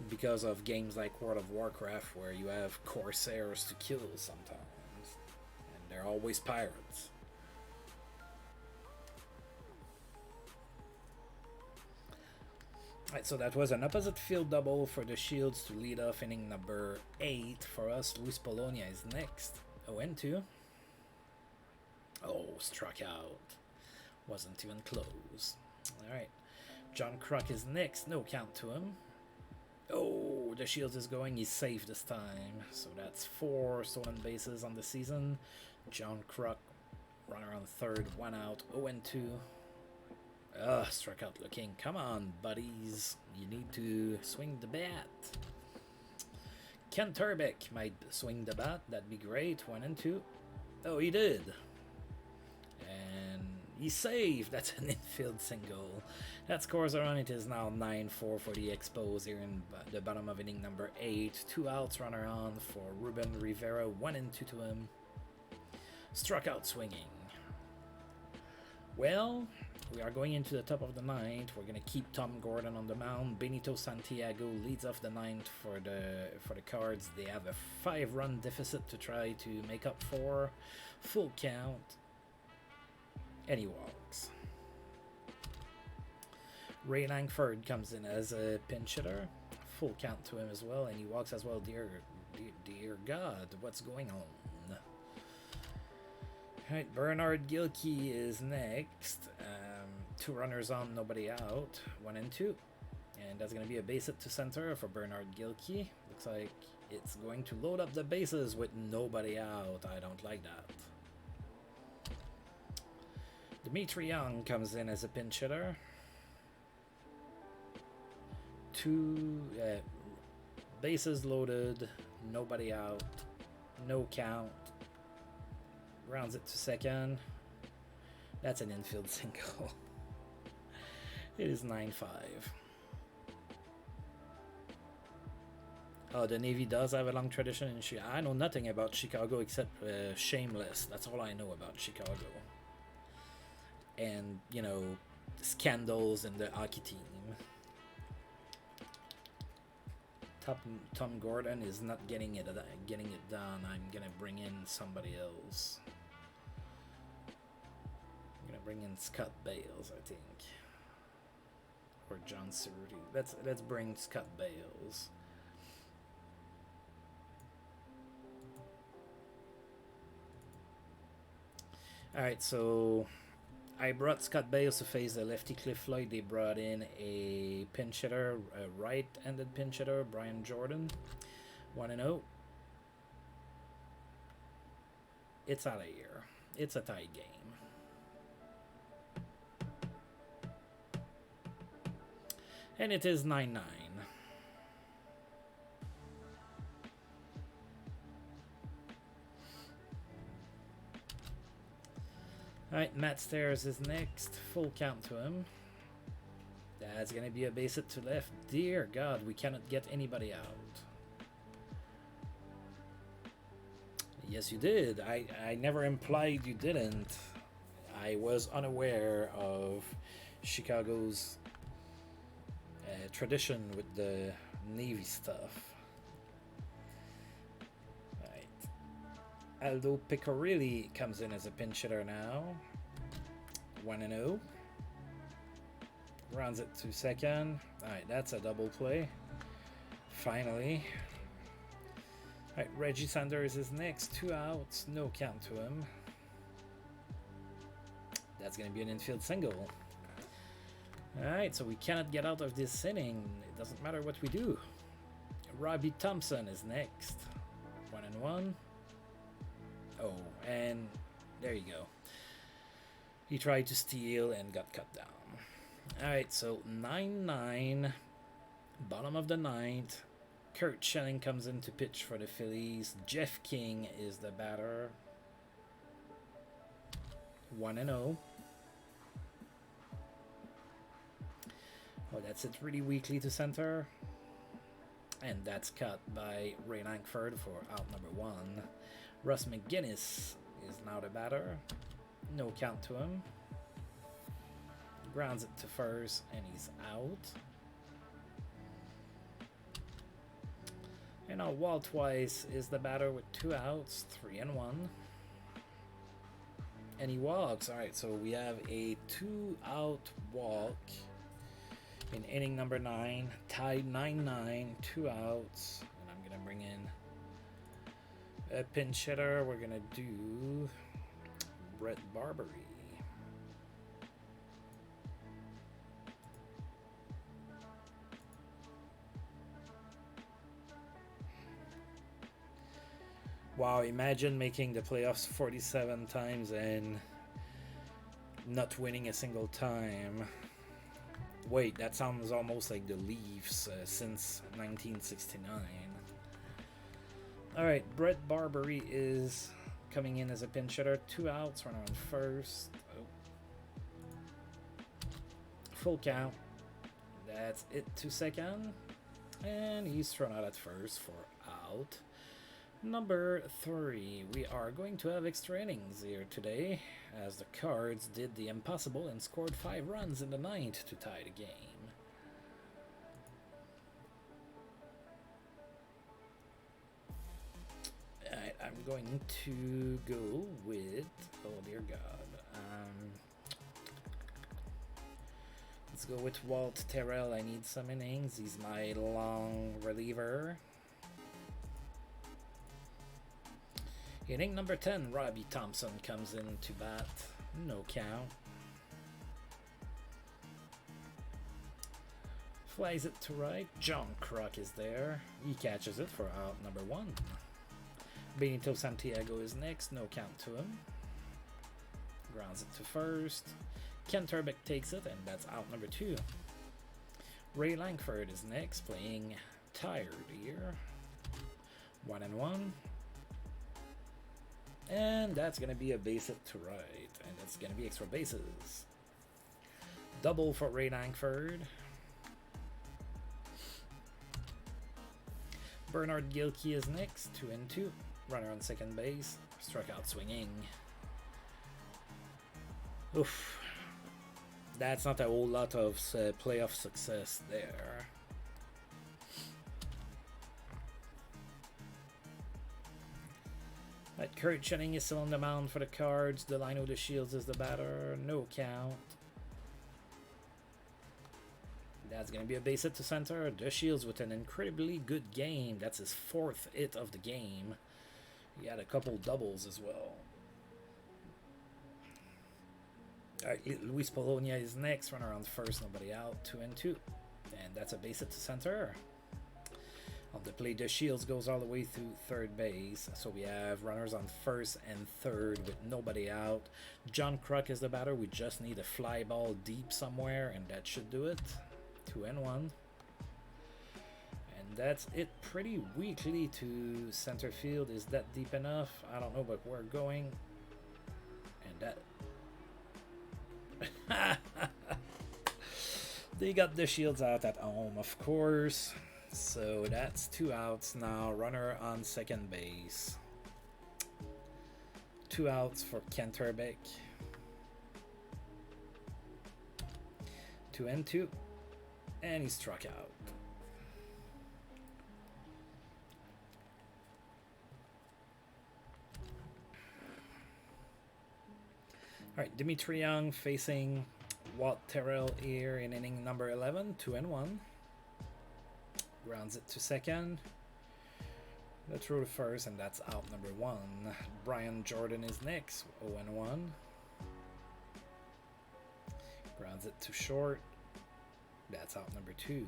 [SPEAKER 1] because of games like World of Warcraft, where you have Corsairs to kill sometimes, and they're always pirates. Alright, so that was an opposite field double for the Shields to lead off inning number 8 for us. Luis Polonia is next. 0-2. Oh, struck out. Wasn't even close. Alright. John Kruk is next. No count to him. Oh, the Shields is going. He's safe this time. So that's 4 stolen bases on the season. John Kruk, runner on third, 1 out. 0-2. Struck out looking. Come on, buddies. You need to swing the bat. Ken Turbeck might swing the bat. That'd be great. 1-2. Oh, he did. And he's saved. That's an infield single. That scores a run. It is now 9-4 for the Expos here in the bottom of inning number 8. 2 outs, runner on for Reuben Rivera. 1-2 to him. Struck out swinging. Well, we are going into the top of the 9th. We're going to keep Tom Gordon on the mound. Benito Santiago leads off the 9th for the Cards. They have a 5-run deficit to try to make up for. Full count. And he walks. Ray Lankford comes in as a pinch hitter. Full count to him as well, and he walks as well. Dear God, what's going on? Alright, Bernard Gilkey is next. 2 runners on, nobody out. 1-2. And that's going to be a base hit to center for Bernard Gilkey. Looks like it's going to load up the bases with nobody out. I don't like that. Dimitri Young comes in as a pinch hitter. 2 bases loaded, nobody out, no count. Rounds it to second. That's an infield single. It is 9-5. Oh, the Navy does have a long tradition in Chicago. I know nothing about Chicago except Shameless. That's all I know about Chicago. And, you know, scandals in the hockey team. Tom Gordon is not getting it done. I'm gonna bring in somebody else. I'm gonna bring in Scott Bales, I think, or John Cerruti. Let's bring Scott Bales. All right, so I brought Scott Bales to face the lefty Cliff Lloyd. They brought in a pinch hitter, a right-handed pinch hitter, Brian Jordan. 1-0. It's out of here. It's a tie game. And it is 9-9. Alright, Matt Stairs is next. Full count to him. That's going to be a base hit to left. Dear God, we cannot get anybody out. Yes, you did. I never implied you didn't. I was unaware of Chicago's tradition with the Navy stuff. Aldo Picorilli comes in as a pinch hitter now. 1-0. Rounds it to second. Alright, that's a double play. Finally. Alright, Reggie Sanders is next. 2 outs. No count to him. That's going to be an infield single. Alright, so we cannot get out of this inning. It doesn't matter what we do. Robbie Thompson is next. 1-1. Oh, and there you go. He tried to steal and got cut down. Alright, so 9-9. Bottom of the ninth. Kurt Schelling comes in to pitch for the Phillies. Jeff King is the batter. 1-0. Oh, that's it really weakly to center. And that's cut by Ray Lankford for out number 1. Russ McGinnis is now the batter. No count to him. Grounds it to first, and he's out. And now Walt Weiss is the batter with 2 outs, 3-1. And he walks. Alright, so we have a 2-out walk in inning number 9. Tied 9-9, 2 outs. And I'm going to bring in a pinch hitter. We're gonna do Brett Barbary. Wow, imagine making the playoffs 47 times and not winning a single time. Wait, that sounds almost like the Leafs since 1969. Alright, Brett Barbary is coming in as a pinch hitter. 2 outs, runner on first. Oh. Full count. That's it to second. And he's thrown out at first for out. Number 3. We are going to have extra innings here today, as the Cards did the impossible and scored 5 runs in the 9th to tie the game. Alright, I'm going to go with, oh dear God, let's go with Walt Terrell. I need some innings. He's my long reliever. Inning number 10, Robbie Thompson comes in to bat. No count. Flies it to right. John Kruk is there. He catches it for out number 1. Benito Santiago is next. No count to him. Grounds it to first. Ken Turbeck takes it, and that's out number 2. Ray Lankford is next, playing tired here. 1-1. And that's going to be a base hit to right. And it's going to be extra bases. Double for Ray Lankford. Bernard Gilkey is next, 2-2. Runner on second base, struck out swinging. Oof. That's not a whole lot of playoff success there. Right, Kurt Chenning is still on the mound for the Cards. Delino De Shields is the batter. No count. That's going to be a base hit to center. De Shields with an incredibly good game. That's his 4th hit of the game. He had a couple doubles as well. Alright, Luis Polonia is next. Runner on first, nobody out. 2-2. And that's a base hit to center. On the play, De Shields goes all the way through third base. So we have runners on first and third with nobody out. John Kruk is the batter. We just need a fly ball deep somewhere, and that should do it. 2-1. And that's it pretty weakly to center field. Is that deep enough? I don't know, but we're going. And that... They got the Shields out at home, of course. So that's 2 outs now. Runner on second base. 2 outs for Kenterbeck. 2-2. And he struck out. Alright, Dimitri Young facing Walt Terrell here in inning number 11, 2-1. Grounds it to second. The throw to first, and that's out number 1. Brian Jordan is next, 0-1. Grounds it to short. That's out number 2.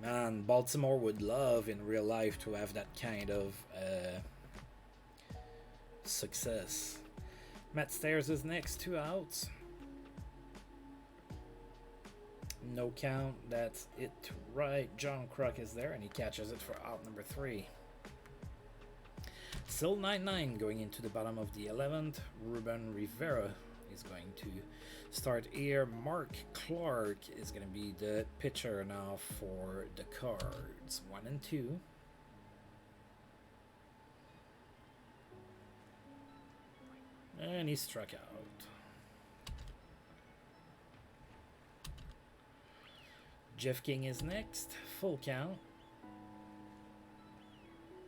[SPEAKER 1] Man, Baltimore would love in real life to have that kind of success. Matt Stairs is next, 2 outs. No count, that's it right. John Kruk is there, and he catches it for out number 3. Still 9-9 going into the bottom of the 11th. Reuben Rivera is going to start here. Mark Clark is going to be the pitcher now for the Cards. 1-2. And he struck out. Jeff King is next. Full count.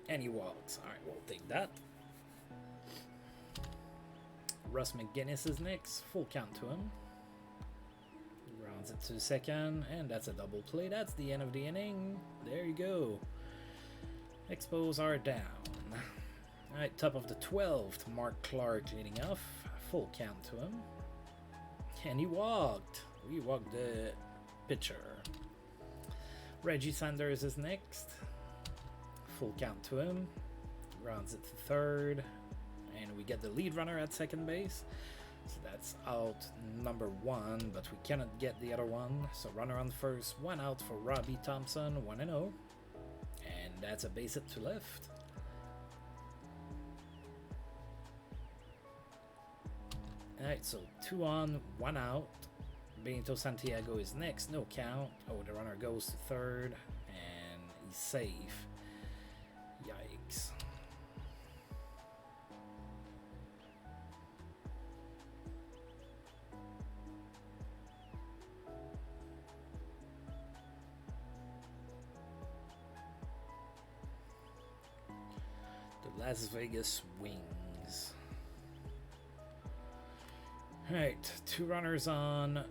[SPEAKER 1] And he walks. Alright, we'll take that. Russ McGinnis is next. Full count to him. Rounds it to second. And that's a double play. That's the end of the inning. There you go. Expos are down. Alright, top of the 12th. Mark Clark leading off. Full count to him. And he walked. We walked the pitcher. Reggie Sanders is next. Full count to him. Rounds it to third. And we get the lead runner at second base. So that's out number 1, but we cannot get the other one. So runner on first, 1 out for Robbie Thompson, 1-0. And that's a base hit to left. Alright, so 2 on, 1 out. Benito Santiago is next, no count. Oh, the runner goes to third, and he's safe. Yikes. The Las Vegas Wings. Alright, 2 runners on.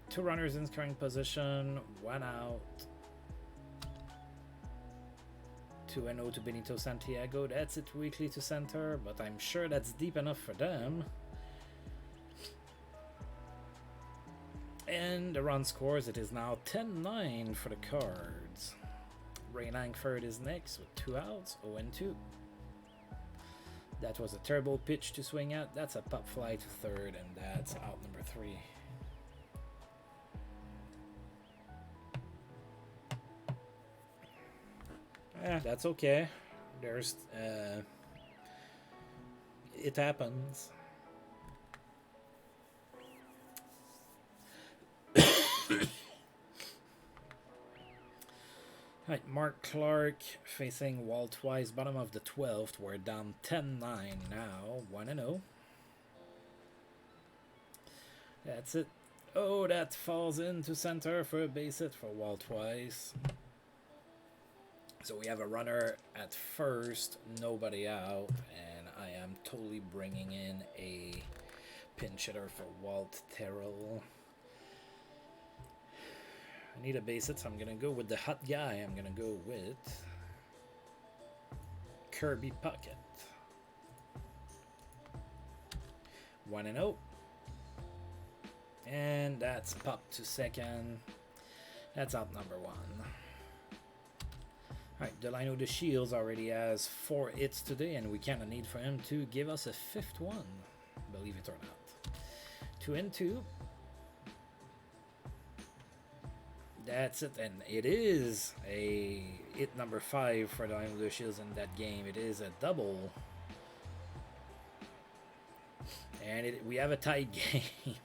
[SPEAKER 1] 2 runners in scoring position, 1 out. 2-0 to Benito Santiago. That's it weakly to center, but I'm sure that's deep enough for them. And the run scores. It is now 10-9 for the Cards. Ray Lankford is next with 2 outs, 0-2. That was a terrible pitch to swing at. That's a pop fly to third, and that's out number 3. Yeah, that's okay. There's it happens. Right, Mark Clark facing Walt Wise, bottom of the 12th. We're down 10-9 now, 1-0. That's it. Oh, that falls into center for a base hit for Walt Wise. So we have a runner at first, nobody out, and I am totally bringing in a pinch hitter for Walt Terrell. I need a base hit, so I'm going to go with the hot guy. I'm going to go with Kirby Puckett. 1-0. And that's popped to second. That's out number 1. Alright, Delino the Shields already has 4 hits today, and we kind of need for him to give us a 5th one, believe it or not. 2-2. That's it, and it is a hit number 5 for Delino the Shields in that game. It is a double. And we have a tied game.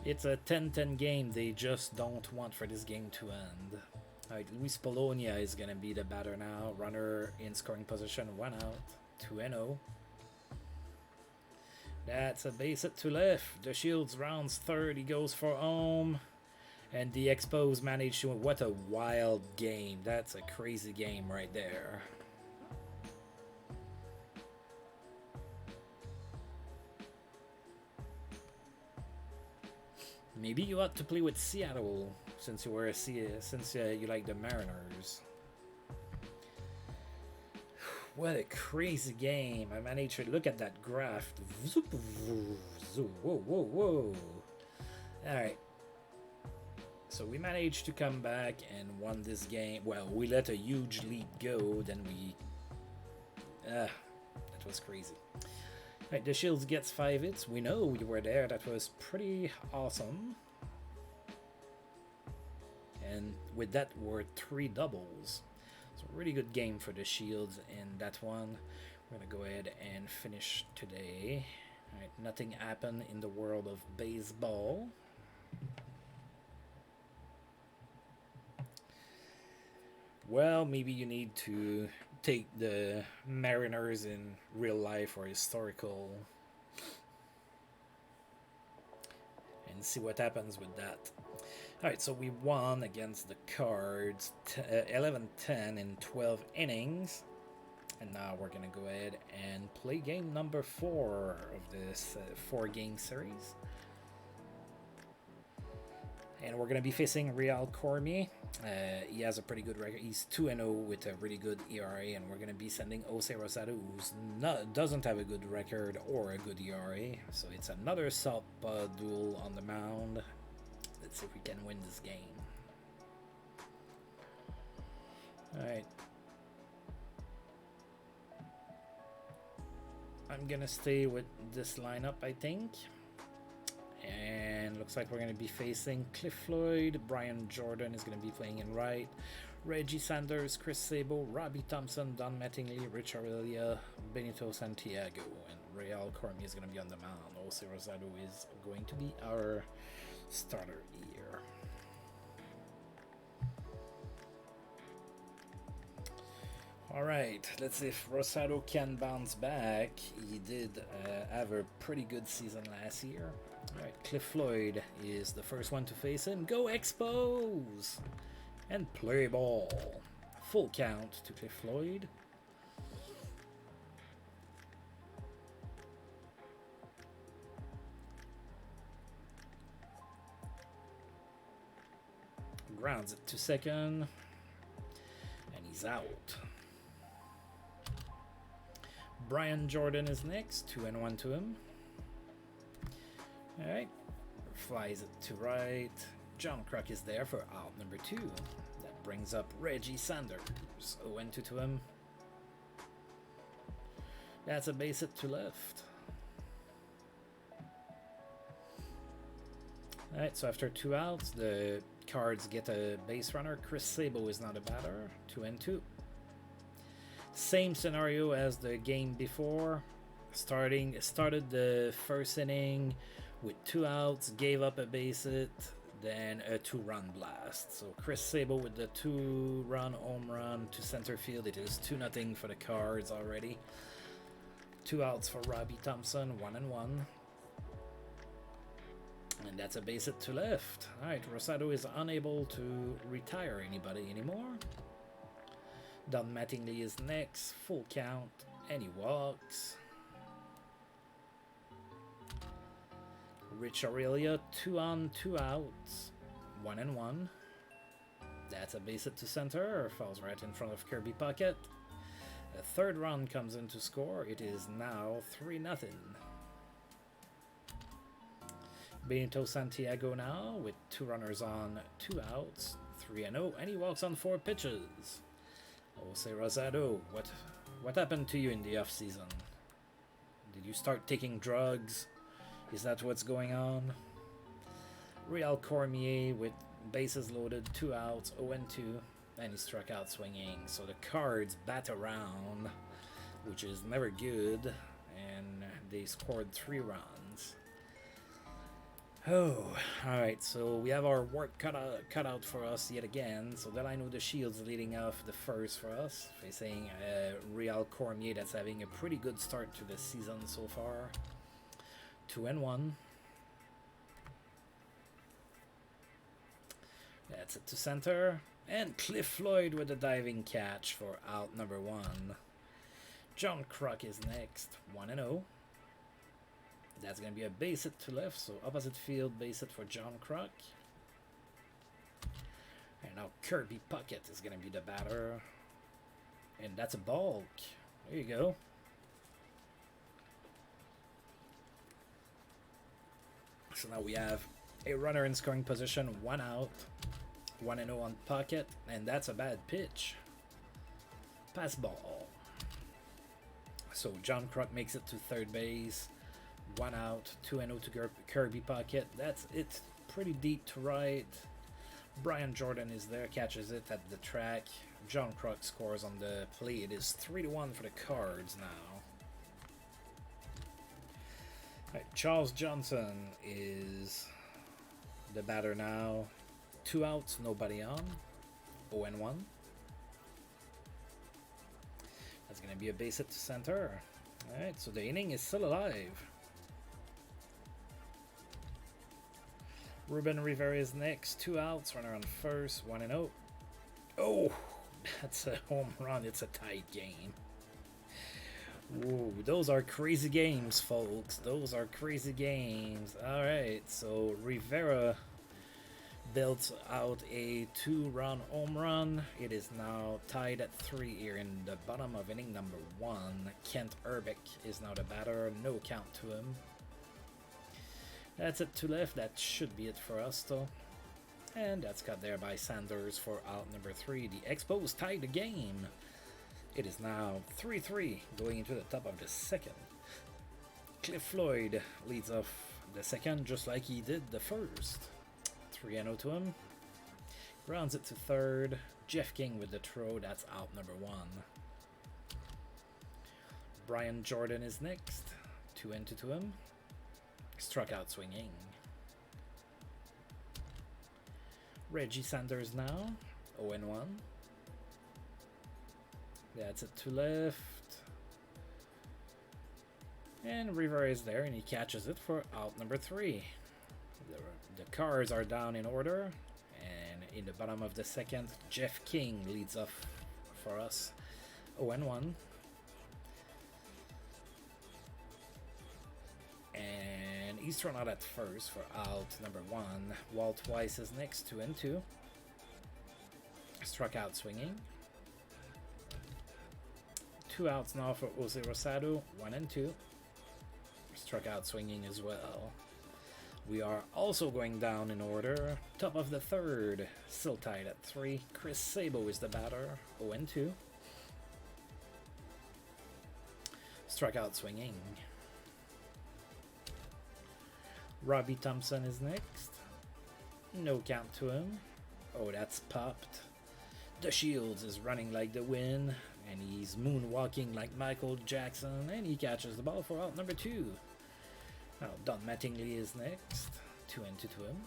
[SPEAKER 1] It's a 10-10 game. They just don't want for this game to end. Alright, Luis Polonia is going to be the batter now. Runner in scoring position, 1 out. 2-0. That's a base hit to left. The Shields rounds third. He goes for home. And the Expos managed to... What a wild game. That's a crazy game right there. Maybe you ought to play with Seattle since you were you like the Mariners. What a crazy game! I managed to look at that graph. Whoa, whoa, whoa! All right. So we managed to come back and won this game. Well, we let a huge lead go, then we... that was crazy. Right, the Shields gets 5 hits. We know we were there. That was pretty awesome. And with that, we're 3 doubles. So really good game for the Shields in that one. We're going to go ahead and finish today. All right, nothing happened in the world of baseball. Well, maybe you need to take the Mariners in real life or historical and see what happens with that. Alright, so we won against the Cards 11-10 in 12 innings. And now we're going to go ahead and play game number 4 of this 4-game series. And we're going to be facing Real Cormier. He has a pretty good record. He's 2-0 with a really good ERA. And we're going to be sending Jose Rosado, who doesn't have a good record or a good ERA. So it's another southpaw duel on the mound. Let's see if we can win this game. Alright. I'm going to stay with this lineup, I think. And looks like we're going to be facing Cliff Floyd. Brian Jordan is going to be playing in right. Reggie Sanders, Chris Sabo, Robbie Thompson, Don Mattingly, Rich Aurelia, Benito Santiago, and Real Cormier is going to be on the mound. Jose Rosado is going to be our starter here. Alright, let's see if Rosado can bounce back. He did have a pretty good season last year. Alright, Cliff Floyd is the first one to face him. Go Expos! And play ball. Full count to Cliff Floyd. Grounds it to second. And he's out. Brian Jordan is next. 2-1 to him. Alright. Flies it to right. John Kruk is there for out number 2. That brings up Reggie Sanders. 0-2 to him. That's a base hit to left. Alright, so after 2 outs, the Cards get a base runner. Chris Sabo is not a batter. 2-2. Same scenario as the game before. Started the first inning with 2 outs, gave up a base hit, then a 2-run blast. So Chris Sabo with the 2-run home run to center field. It is 2-0 for the Cards already. 2 outs for Robbie Thompson, 1-1. And that's a base hit to left. Alright, Rosado is unable to retire anybody anymore. Don Mattingly is next, full count, and he walks. Rich Aurelia, 2 on, 2 outs, 1-1. That's a base hit to center, falls right in front of Kirby Puckett. A 3rd run comes in to score. It is now 3-0. Benito Santiago now with 2 runners on, 2 outs, 3-0, and he walks on 4 pitches. Jose Rosado, what happened to you in the off season? Did you start taking drugs? Is that what's going on? Real Cormier with bases loaded, 2 outs, 0-2, and he struck out swinging. So the Cards bat around, which is never good, and they scored 3 runs. Oh, alright, so we have our work cut out for us yet again. So Delano the Shields leading off the first for us, facing Real Cormier that's having a pretty good start to the season so far. 2-1. That's it to center. And Cliff Floyd with a diving catch for out number 1. John Kruk is next, 1-0. That's going to be a base hit to left, so opposite field base hit for John Kruk. And now Kirby Puckett is going to be the batter. And that's a balk. There you go. So now we have a runner in scoring position, 1 out, 1-0 on Puckett, and that's a bad pitch. Pass ball. So John Kruk makes it to 3rd base. 1 out, 2-0 to Kirby Puckett. That's it. Pretty deep to right. Brian Jordan is there, catches it at the track. John Kruk scores on the play. It is 3-1 for the Cards now. Right, Charles Johnson is the batter now. 2 outs, nobody on. 0-1. That's going to be a base hit to center. Alright, so the inning is still alive. Reuben Rivera is next. 2 outs, runner on first, 1-0. Oh, that's a home run. It's a tight game. Ooh, those are crazy games, folks. Those are crazy games. Alright, so Rivera built out a 2-run home run. It is now tied at 3 here in the bottom of inning number 1. Kent Urbeck is now the batter. No count to him. That's it to left. That should be it for us, though. And that's cut there by Sanders for out number 3. The Expos tied the game. It is now 3-3 going into the top of the 2nd. Cliff Floyd leads off the 2nd just like he did the 1st. 3-0 to him. Grounds it to 3rd. Jeff King with the throw. That's out number 1. Brian Jordan is next. 2-2 to him. Struck out swinging. Reggie Sanders now. 0-1. That's it to left. And Rivera is there and he catches it for out number 3. The Cards are down in order. And in the bottom of the 2nd, Jeff King leads off for us. 0-1. And he's thrown out at first for out number 1. Walt Weiss is next, 2-2. Struck out swinging. 2 outs now for Jose Rosado, 1-2. Struck out swinging as well. We are also going down in order. Top of the 3rd, still tied at 3. Chris Sabo is the batter, 0-2. Struck out swinging. Robbie Thompson is next. No count to him. Oh, that's popped. The Shields is running like the wind, and he's moonwalking like Michael Jackson, and he catches the ball for out number 2. Now, Don Mattingly is next. 2 into to him.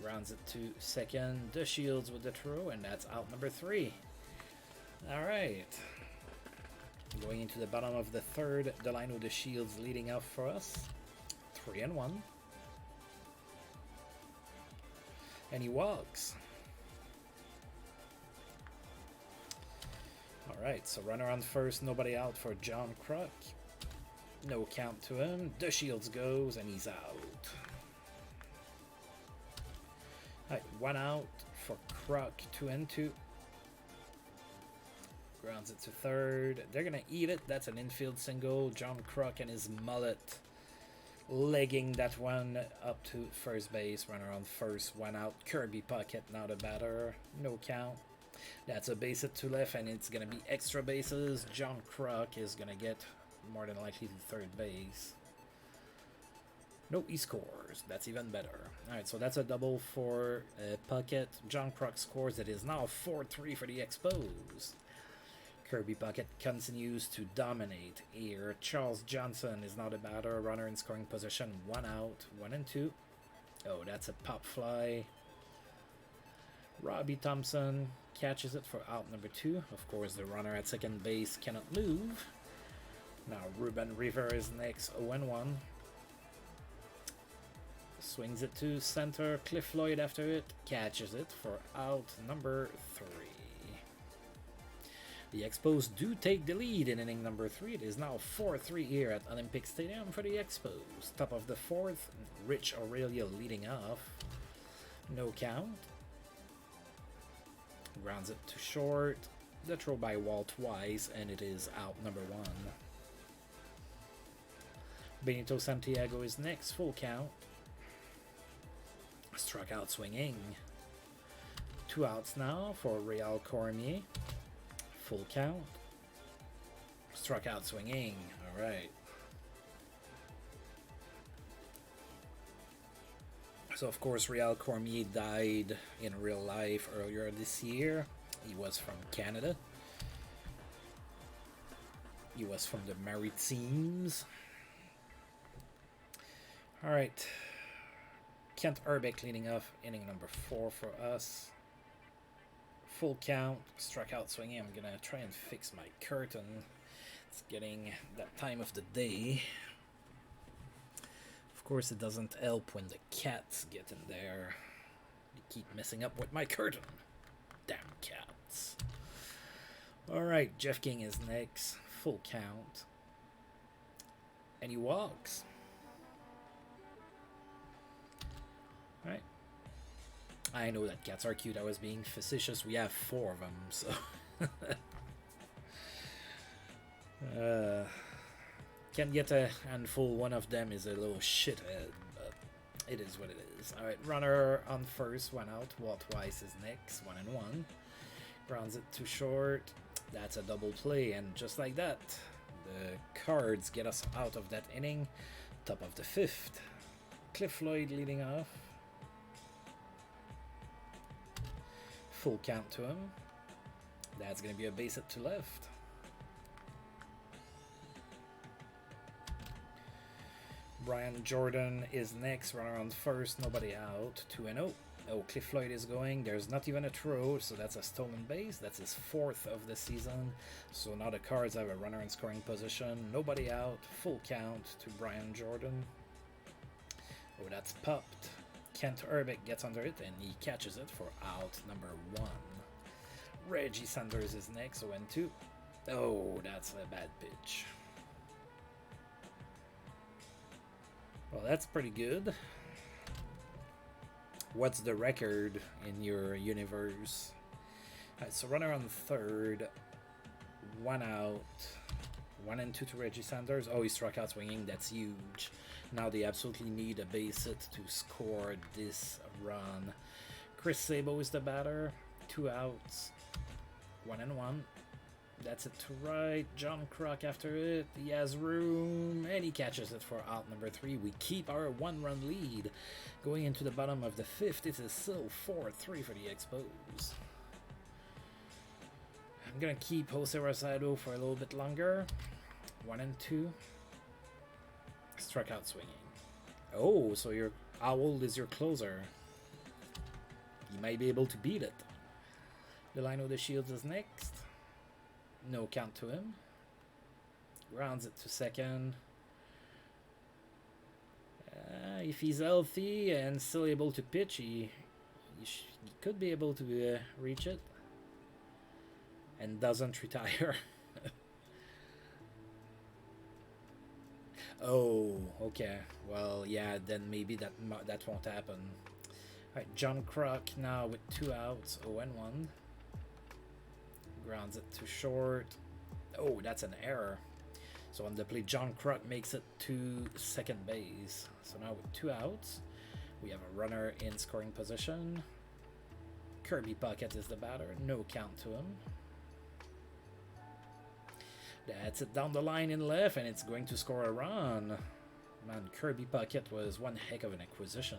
[SPEAKER 1] Rounds it to second. The Shields with the throw, and that's out number 3. Alright. Going into the bottom of the third, the line with the Shields leading off for us. 3 and 1. And he walks. Alright, so runner on first, nobody out for John Kruk. No count to him. The Shields goes, and he's out. Alright, 1 out for Kruk, 2 and 2. Grounds it to third. They're going to eat it. That's an infield single. John Kruk and his mullet legging that one up to first base. Runner on first, 1 out. Kirby Puckett now the batter. No count. That's a base hit to left, and it's going to be extra bases. John Kruk is going to get more than likely to third base. Nope, he scores. That's even better. Alright, so that's a double for Puckett. John Kruk scores. It is now 4-3 for the Expos. Kirby Puckett continues to dominate here. Charles Johnson is now the batter. Runner in scoring position. 1 out. 1 and 2. Oh, that's a pop fly. Robbie Thompson catches it for out number 2. Of course, the runner at second base cannot move. Now, Reuben Rivera is next. 0 and 1. Swings it to center. Cliff Lloyd after it. Catches it for out number 3. The Expos do take the lead in inning number 3. It is now 4-3 here at Olympic Stadium for the Expos. Top of the 4th, Rich Aurelia leading off. No count. Grounds it to short. The throw by Wall twice, and it is out number 1. Benito Santiago is next. Full count. Struck out swinging. 2 outs now for Real Cormier. Full count. Struck out swinging. Alright. So, of course, Real Cormier died in real life earlier this year. He was from Canada. He was from the Maritimes. Alright. Kent Urbeck leading off inning number 4 for us. Full count, struck out swinging. I'm gonna try and fix my curtain. It's getting that time of the day. Of course, it doesn't help when the cats get in there. They keep messing up with my curtain. Damn cats. Alright, Jeff King is next. Full count. And he walks. Alright. I know that cats are cute. I was being facetious. We have 4 of them, so... Can't get a handful. One of them is a little shithead, but it is what it is. Alright, runner on first, 1 out. Walt Weiss is next, 1 and 1. Grounds it to short. That's a double play, and just like that, the Cards get us out of that inning. Top of the 5th. Cliff Lloyd leading off. Full count to him. That's going to be a base hit to left. Brian Jordan is next. Runner on first. Nobody out. 2 and 0. Oh, Cliff Lloyd is going. There's not even a throw, so that's a stolen base. That's his 4th of the season. So now the Cards have a runner in scoring position. Nobody out. Full count to Brian Jordan. Oh, that's popped. Kent Urbeck gets under it, and he catches it for out number 1. Reggie Sanders is next, 0 and 2. Oh, that's a bad pitch. Well, that's pretty good. What's the record in your universe? Alright, so runner on third. 1 out. 1 and 2 to Reggie Sanders. Oh, he struck out swinging. That's huge. Now they absolutely need a base hit to score this run. Chris Sabo is the batter. 2 outs. 1 and 1. That's it to right. John Kruk after it. He has room, and he catches it for out number 3. We keep our 1-run lead. Going into the bottom of the 5th, it is still 4-3 for the Expos. I'm going to keep Jose Rosado for a little bit longer. 1 and 2. Struck out swinging. Oh, so your Owl is your closer. You might be able to beat it. The line of the Shields is next. No count to him. Grounds it to second. If he's healthy and still able to pitch, he could be able to reach it. And doesn't retire. Oh, okay. Well, yeah, then maybe that won't happen. Alright, John Kruk now with 2 outs, 0-1. Grounds it to short. Oh, that's an error. So on the play, John Kruk makes it to second base. So now with 2 outs, we have a runner in scoring position. Kirby Puckett is the batter. No count to him. That's it down the line in left, and it's going to score a run. Man, Kirby Puckett was one heck of an acquisition.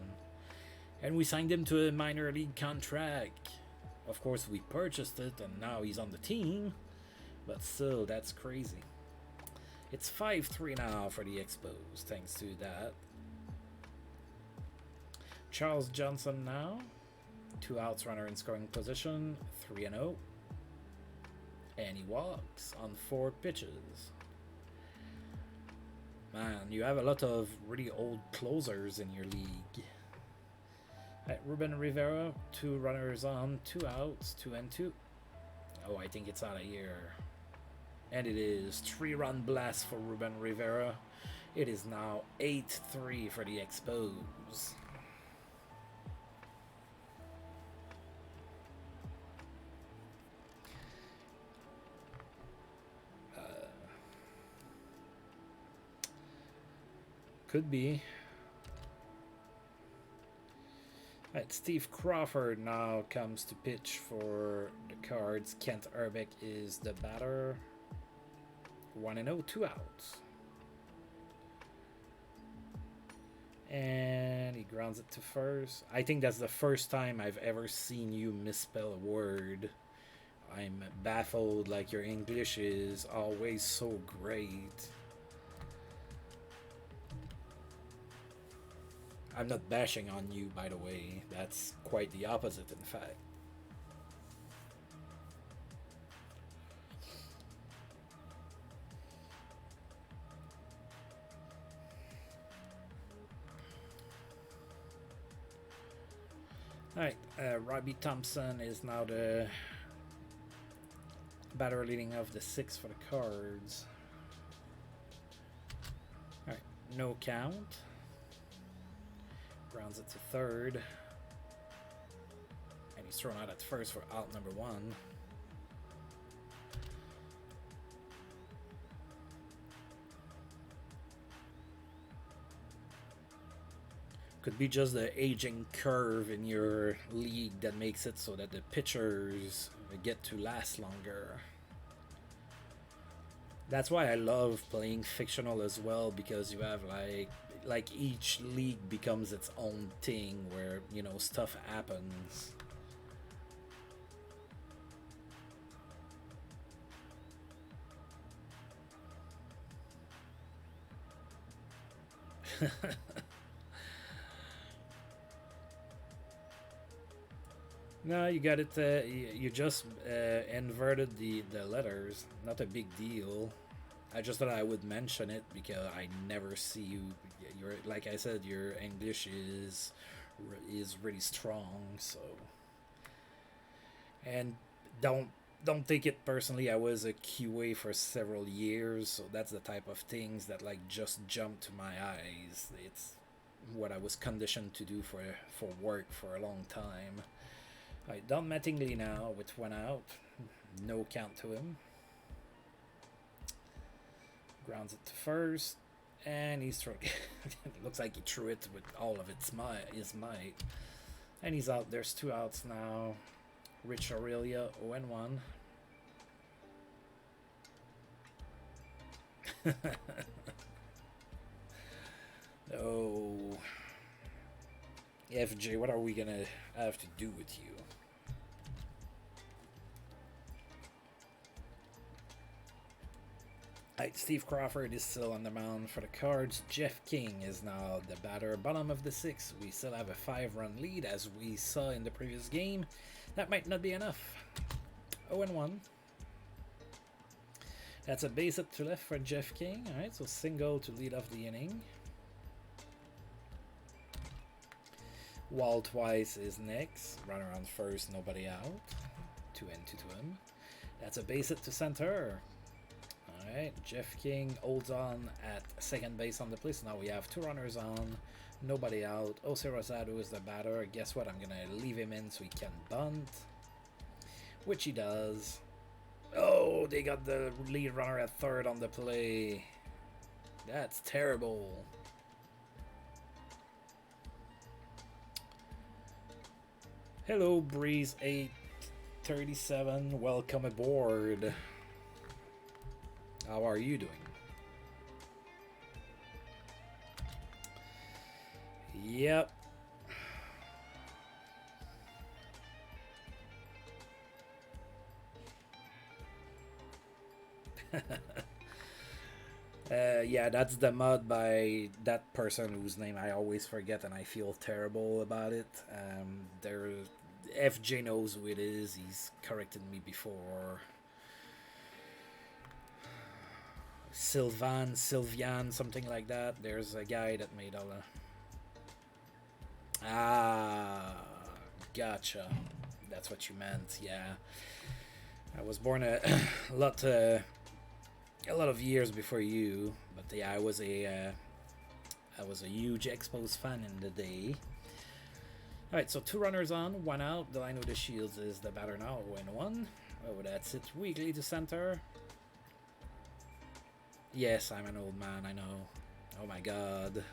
[SPEAKER 1] And we signed him to a minor league contract. Of course, we purchased it, and now he's on the team. But still, that's crazy. It's 5-3 now for the Expos, thanks to that. Charles Johnson now. 2 outs, runner in scoring position. 3-0. And he walks on 4 pitches. Man, you have a lot of really old closers in your league. Right, Reuben Rivera, 2 runners on, 2 outs, 2-2. Oh, I think it's out of here. And it is 3-run blast for Reuben Rivera. It is now 8-3 for the Expos. Could be. Right, Steve Crawford now comes to pitch for the Cards. Kent Urbeck is the batter. 1-0, 2 outs. And he grounds it to first. I think that's the first time I've ever seen you misspell a word. I'm baffled, like your English is always so great. I'm not bashing on you, by the way. That's quite the opposite, in fact. Alright, Robbie Thompson is now the batter leading off the 6 for the Cards. Alright, no count. Grounds it to third. And he's thrown out at first for out number 1. Could be just the aging curve in your league that makes it so that the pitchers get to last longer. That's why I love playing fictional as well, because you have like each league becomes its own thing where, you know, stuff happens. No, you got it. You just inverted the letters. Not a big deal. I just thought I would mention it because I never see you. You're, like I said, your English is really strong. So, and don't take it personally. I was a QA for several years, so that's the type of things that like just jump to my eyes. It's what I was conditioned to do for work for a long time. Alright, Don Mattingly now with 1 out. No count to him. Grounds it to first. And he's throwing. It looks like he threw it with all of his might. And he's out. There's 2 outs now. Rich Aurelia, 0-1. Oh. FJ, what are we gonna have to do with you? Right, Steve Crawford is still on the mound for the Cards. Jeff King is now the batter. Bottom of the 6th, we still have a 5-run lead, as we saw in the previous game. That might not be enough. 0-1. That's a base hit to left for Jeff King. Alright, so single to lead off the inning. Walt Weiss is next. Runner on first, nobody out. 2 and 2 to him. That's a base hit to center. Alright, Jeff King holds on at second base on the plate. So now we have 2 runners on, nobody out. Jose Rosado is the batter. Guess what? I'm going to leave him in so he can bunt, which he does. Oh, they got the lead runner at third on the play. That's terrible. Hello, Breeze 837. Welcome aboard. How are you doing? Yep. Yeah, that's the mod by that person whose name I always forget and I feel terrible about it. FJ knows who it is. He's corrected me before. Sylvian, something like that. There's a guy that made all the... Ah, gotcha. That's what you meant. Yeah, I was born a lot of years before you, but yeah, I was a huge Expos fan in the day. All right, so 2 runners on, 1 out. Delino De Shields is the batter now. 0-1. Oh, that's it. Weekly to center. Yes, I'm an old man, I know. Oh my god.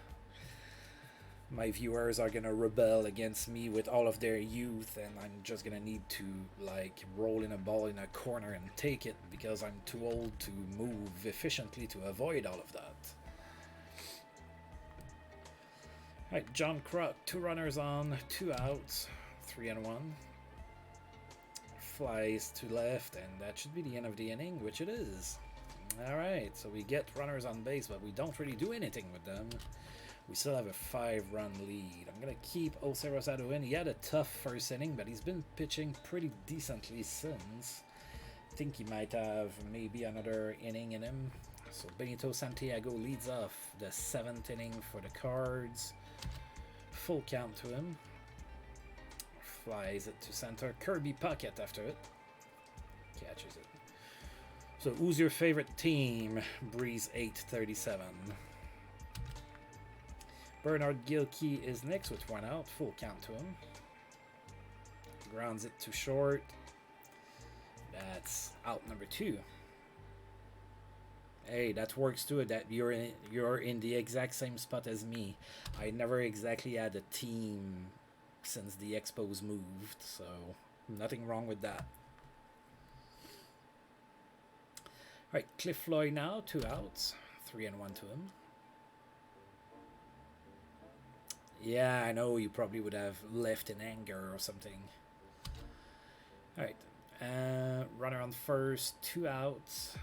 [SPEAKER 1] My viewers are gonna rebel against me with all of their youth, and I'm just gonna need to, like, roll in a ball in a corner and take it because I'm too old to move efficiently to avoid all of that. Alright, John Kruk, 2 runners on, 2 outs, 3-1. Flies to left, and that should be the end of the inning, which it is. Alright, so we get runners on base, but we don't really do anything with them. We still have a 5-run lead. I'm going to keep Jose Rosado in. He had a tough first inning, but he's been pitching pretty decently since. I think he might have maybe another inning in him. So Benito Santiago leads off the 7th inning for the Cards. Full count to him. Flies it to center. Kirby Puckett after it. Catches it. So who's your favorite team? Breeze 837. Bernard Gilkey is next with 1 out. Full count to him. Grounds it to short. That's out number 2. Hey, that works too. That you're in the exact same spot as me. I never exactly had a team since the Expos moved, so nothing wrong with that. All right, Cliff Floyd now, 2 outs, 3-1 to him. Yeah, I know you probably would have left in anger or something. All right, runner on first, 2 outs.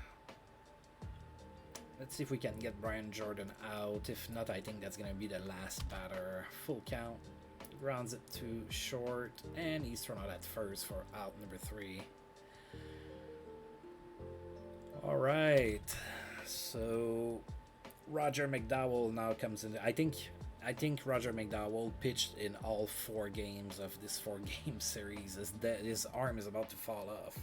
[SPEAKER 1] Let's see if we can get Brian Jordan out. If not, I think that's going to be the last batter. Full count. Grounds it to short, and he's thrown out at first for out number 3. All right, so Roger Mcdowell now comes in. I think Roger McDowell pitched in all 4 games of this 4-game series. His arm is about to fall off.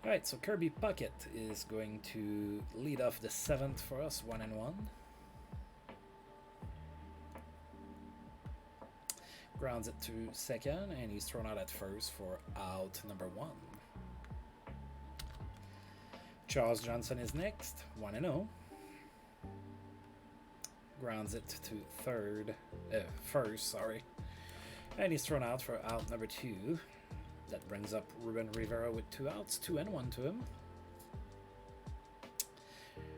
[SPEAKER 1] Alright, so Kirby Puckett is going to lead off the 7th for us, 1-1. Grounds it to second, and he's thrown out at first for out number 1. Charles Johnson is next, 1-0. Grounds it to first, and he's thrown out for out number 2. That brings up Reuben Rivera with 2 outs, 2-1 to him.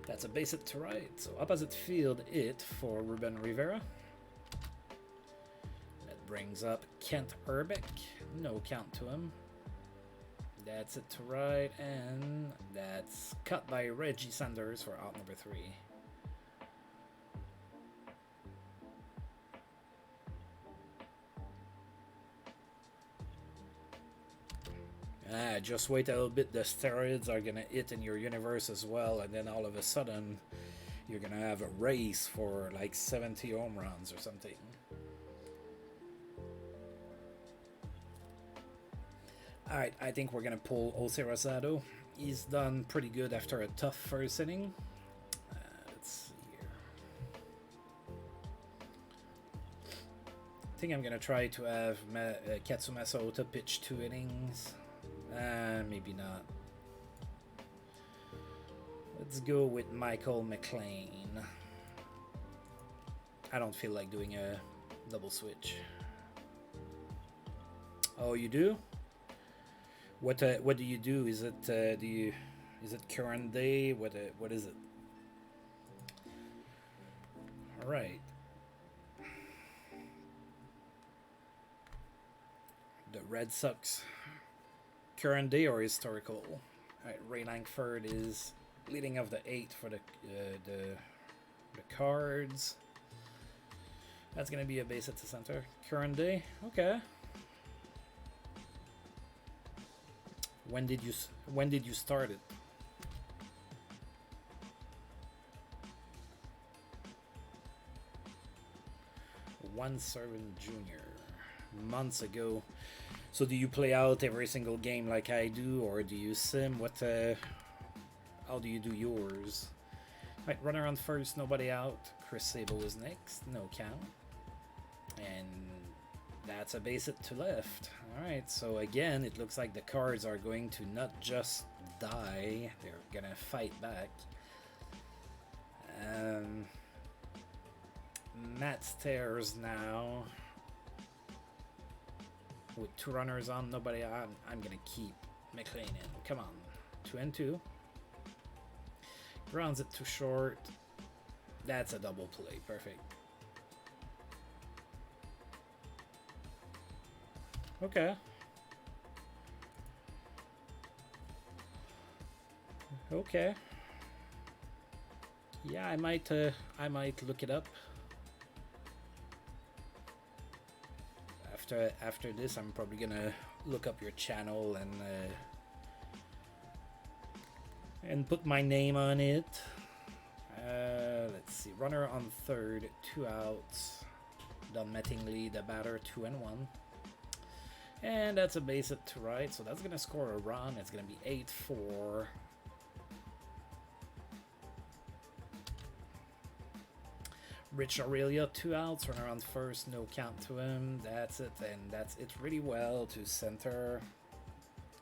[SPEAKER 1] That's a base hit to right, so opposite field it for Reuben Rivera. That brings up Kent Urbeck, no count to him. That's it to right, and that's cut by Reggie Sanders for out number 3. Just wait a little bit, the steroids are gonna hit in your universe as well, and then all of a sudden you're gonna have a race for like 70 home runs or something. Alright, I think we're gonna pull Jose Rosado. He's done pretty good after a tough first inning. Let's see here. I think I'm gonna try to have Katsumasa Ota pitch 2 innings. Maybe not. Let's go with Michael McLean. I don't feel like doing a double switch. Oh, you do? What do you do? Is it is it current day? What is it? All right. The Red Sox. Current day or historical? All right, Ray Lankford is leading of the 8 for the Cards. That's gonna be a base at the center. Current day, okay. When did you start it? One Servant Jr. months ago. So do you play out every single game like I do, or do you sim? How do you do yours? Right, runner on first, nobody out. Chris Sabo is next, no count. And that's a base hit to left. Alright, so again, it looks like the Cards are going to not just die, they're gonna fight back. Matt Stairs now. With 2 runners on, nobody on, I'm gonna keep McLean in. Come on. 2-2. Grounds it too short. That's a double play. Perfect. Okay. Okay. Yeah, I might look it up. After this, I'm probably gonna look up your channel and put my name on it. Let's see. Runner on third, 2 outs. Don Mattingly, the batter, 2-1. And that's a base hit to right, so that's gonna score a run. It's gonna be 8-4. Rich Aurelia, 2 outs, runner on first, no count to him. That's it, and that's it really well to center.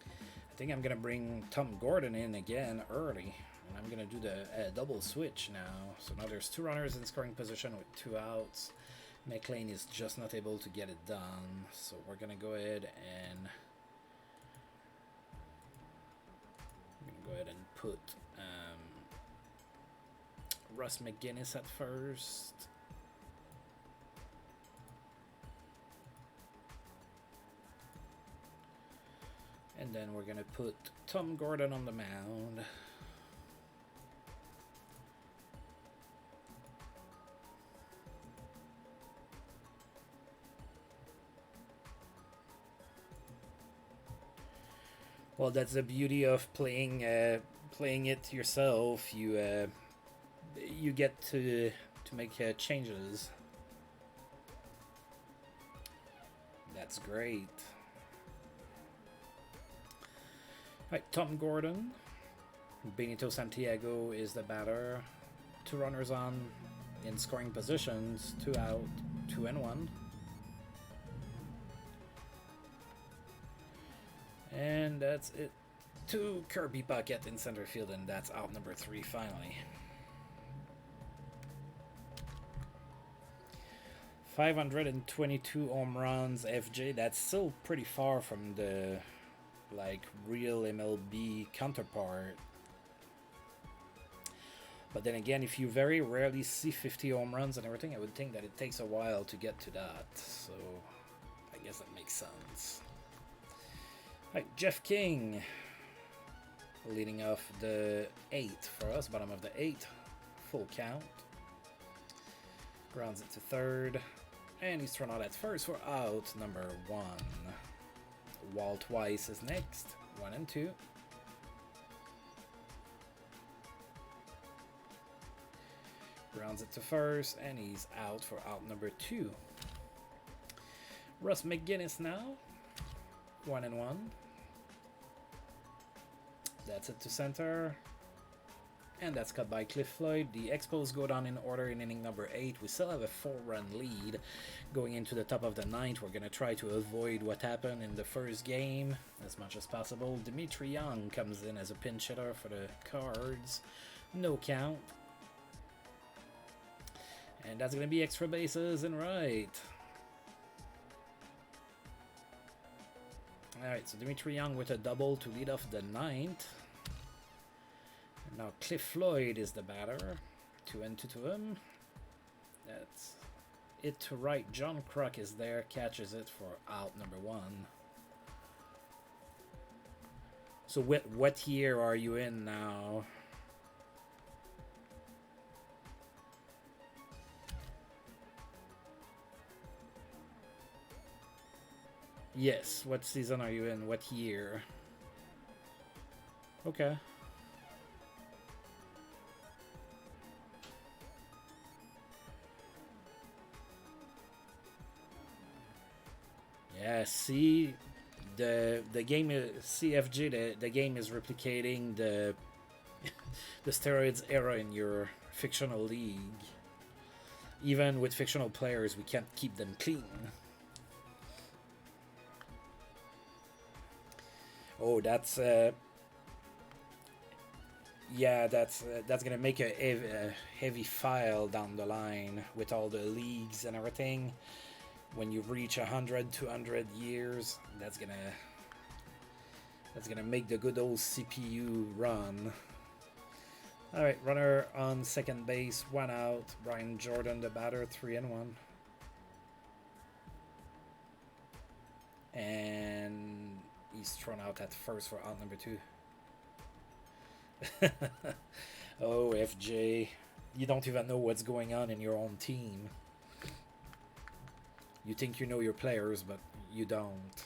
[SPEAKER 1] I think I'm gonna bring Tom Gordon in again early, and I'm gonna do the double switch now. So now there's 2 runners in scoring position with 2 outs. McLean is just not able to get it done, so we're gonna go ahead and put Russ McGinnis at first. And then we're gonna put Tom Gordon on the mound. Well, that's the beauty of playing it yourself. You get to make changes. That's great. Right, Tom Gordon. Benito Santiago is the batter. 2 runners on in scoring positions. 2 out, 2-1. And that's it. 2 Kirby Puckett in center field, and that's out number 3 finally. 522 home runs, FJ. That's still pretty far from the real MLB counterpart. But then again, if you very rarely see 50 home runs and everything, I would think that it takes a while to get to that. So I guess that makes sense. Right, Jeff King leading off the 8 for us, bottom of the 8, full count. Grounds it to third, and he's thrown out at first for out number 1. Wall twice is next, 1 and 2. Grounds it to first, and he's out for out number 2. Russ McGinnis now, 1 and 1. That's it to center. And that's cut by Cliff Floyd. The Expos go down in order in inning number 8. We still have a 4-run lead going into the top of the 9th. We're going to try to avoid what happened in the first game as much as possible. Dimitri Young comes in as a pinch hitter for the Cards. No count. And that's going to be extra bases and right. Alright, so Dimitri Young with a double to lead off the 9th. Now Cliff Floyd is the batter. 2 and 2 to him. That's it to right. John Kruk is there, catches it for out number 1. So what year are you in now? Yes, what season are you in? What year? Okay. Yeah, see, the game is CFG. The game is replicating the the steroids era in your fictional league. Even with fictional players, we can't keep them clean. Oh, that's yeah, that's gonna make a heavy file down the line with all the leagues and everything. When you reach 100, 200 years, that's gonna make the good old CPU run. All right, runner on second base, 1 out. Brian Jordan, the batter, 3 and 1. And he's thrown out at first for out number 2. Oh, FJ, you don't even know what's going on in your own team. You think you know your players, but you don't.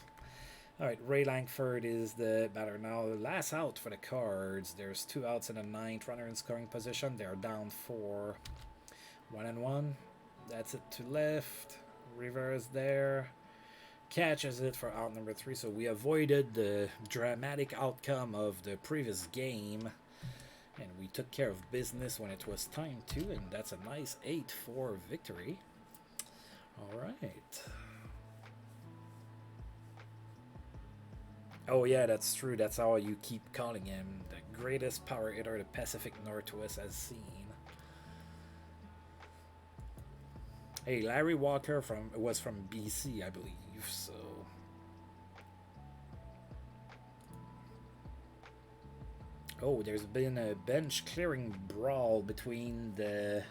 [SPEAKER 1] All right, Ray Lankford is the batter now. Last out for the Cards. There's 2 outs in the 9th. Runner in scoring position. They're down 4. 1 and 1. That's it to left. Rivera's there. Catches it for out number 3. So we avoided the dramatic outcome of the previous game. And we took care of business when it was time to. And that's a nice 8-4 victory. All right. Oh yeah, that's true. That's how you keep calling him. The greatest power hitter the Pacific Northwest has seen. Hey, Larry Walker was from BC, I believe, so. Oh, there's been a bench clearing brawl between the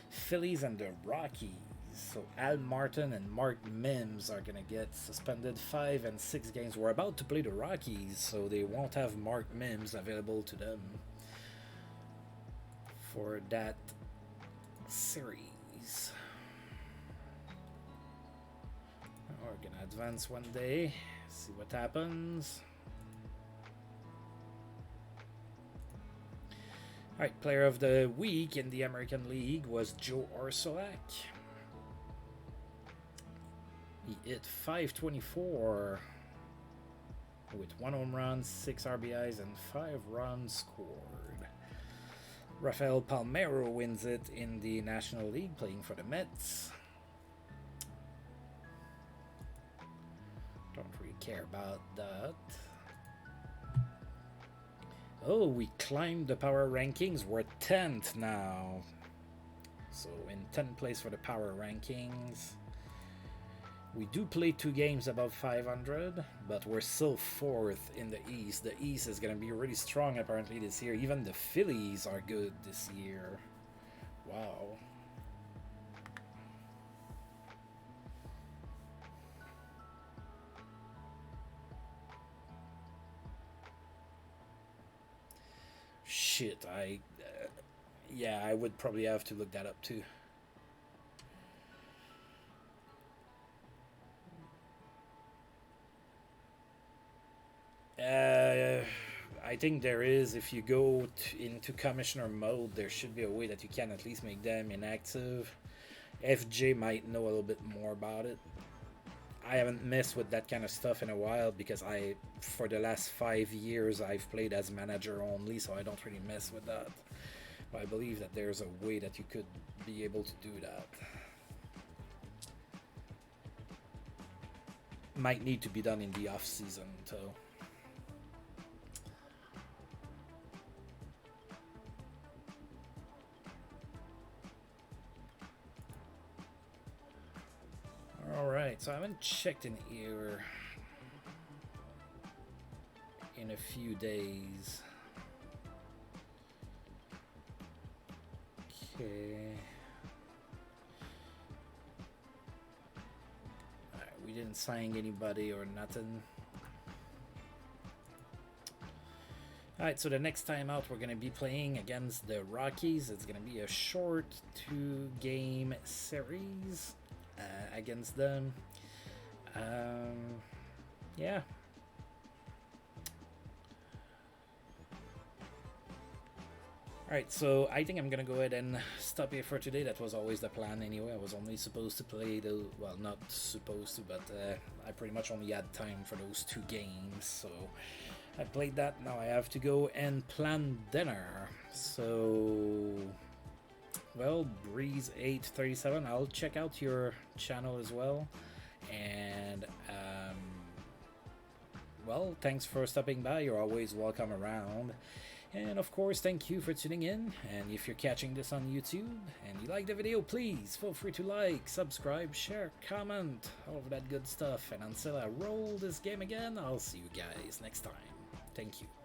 [SPEAKER 1] Phillies and the Rockies. So Al Martin and Mark Mims are going to get suspended 5 and 6 games. We're about to play the Rockies, so they won't have Mark Mims available to them for that series. We're going to advance one day, see what happens. Alright, player of the week in the American League was Joe Orsolak. He hit .524 with 1 home run, 6 RBIs, and 5 runs scored. Rafael Palmeiro wins it in the National League, playing for the Mets. Don't really care about that. Oh, we climbed the power rankings. We're 10th now. So in 10th place for the power rankings. We do play 2 games above 500, but we're still 4th in the East. The East is going to be really strong apparently this year. Even the Phillies are good this year. Wow. shit, yeah, I would probably have to look that up too. I think there is. If you go into commissioner mode, there should be a way that you can at least make them inactive. FJ might know a little bit more about it. I haven't messed with that kind of stuff in a while because for the last 5 years, I've played as manager only, so I don't really mess with that. But I believe that there's a way that you could be able to do that. Might need to be done in the off season, though. Alright, so I haven't checked in here in a few days. Okay. Alright, we didn't sign anybody or nothing. Alright, so the next time out we're going to be playing against the Rockies. It's going to be a short 2-game series against them. Yeah. Alright, so I think I'm gonna go ahead and stop here for today. That was always the plan anyway. I was only supposed to play well, not supposed to, but I pretty much only had time for those 2 games, so I played that. Now I have to go and plan dinner. So, well, Breeze837, I'll check out your channel as well. And, well, thanks for stopping by. You're always welcome around. And, of course, thank you for tuning in. And if you're catching this on YouTube and you like the video, please feel free to like, subscribe, share, comment, all of that good stuff. And until I roll this game again, I'll see you guys next time. Thank you.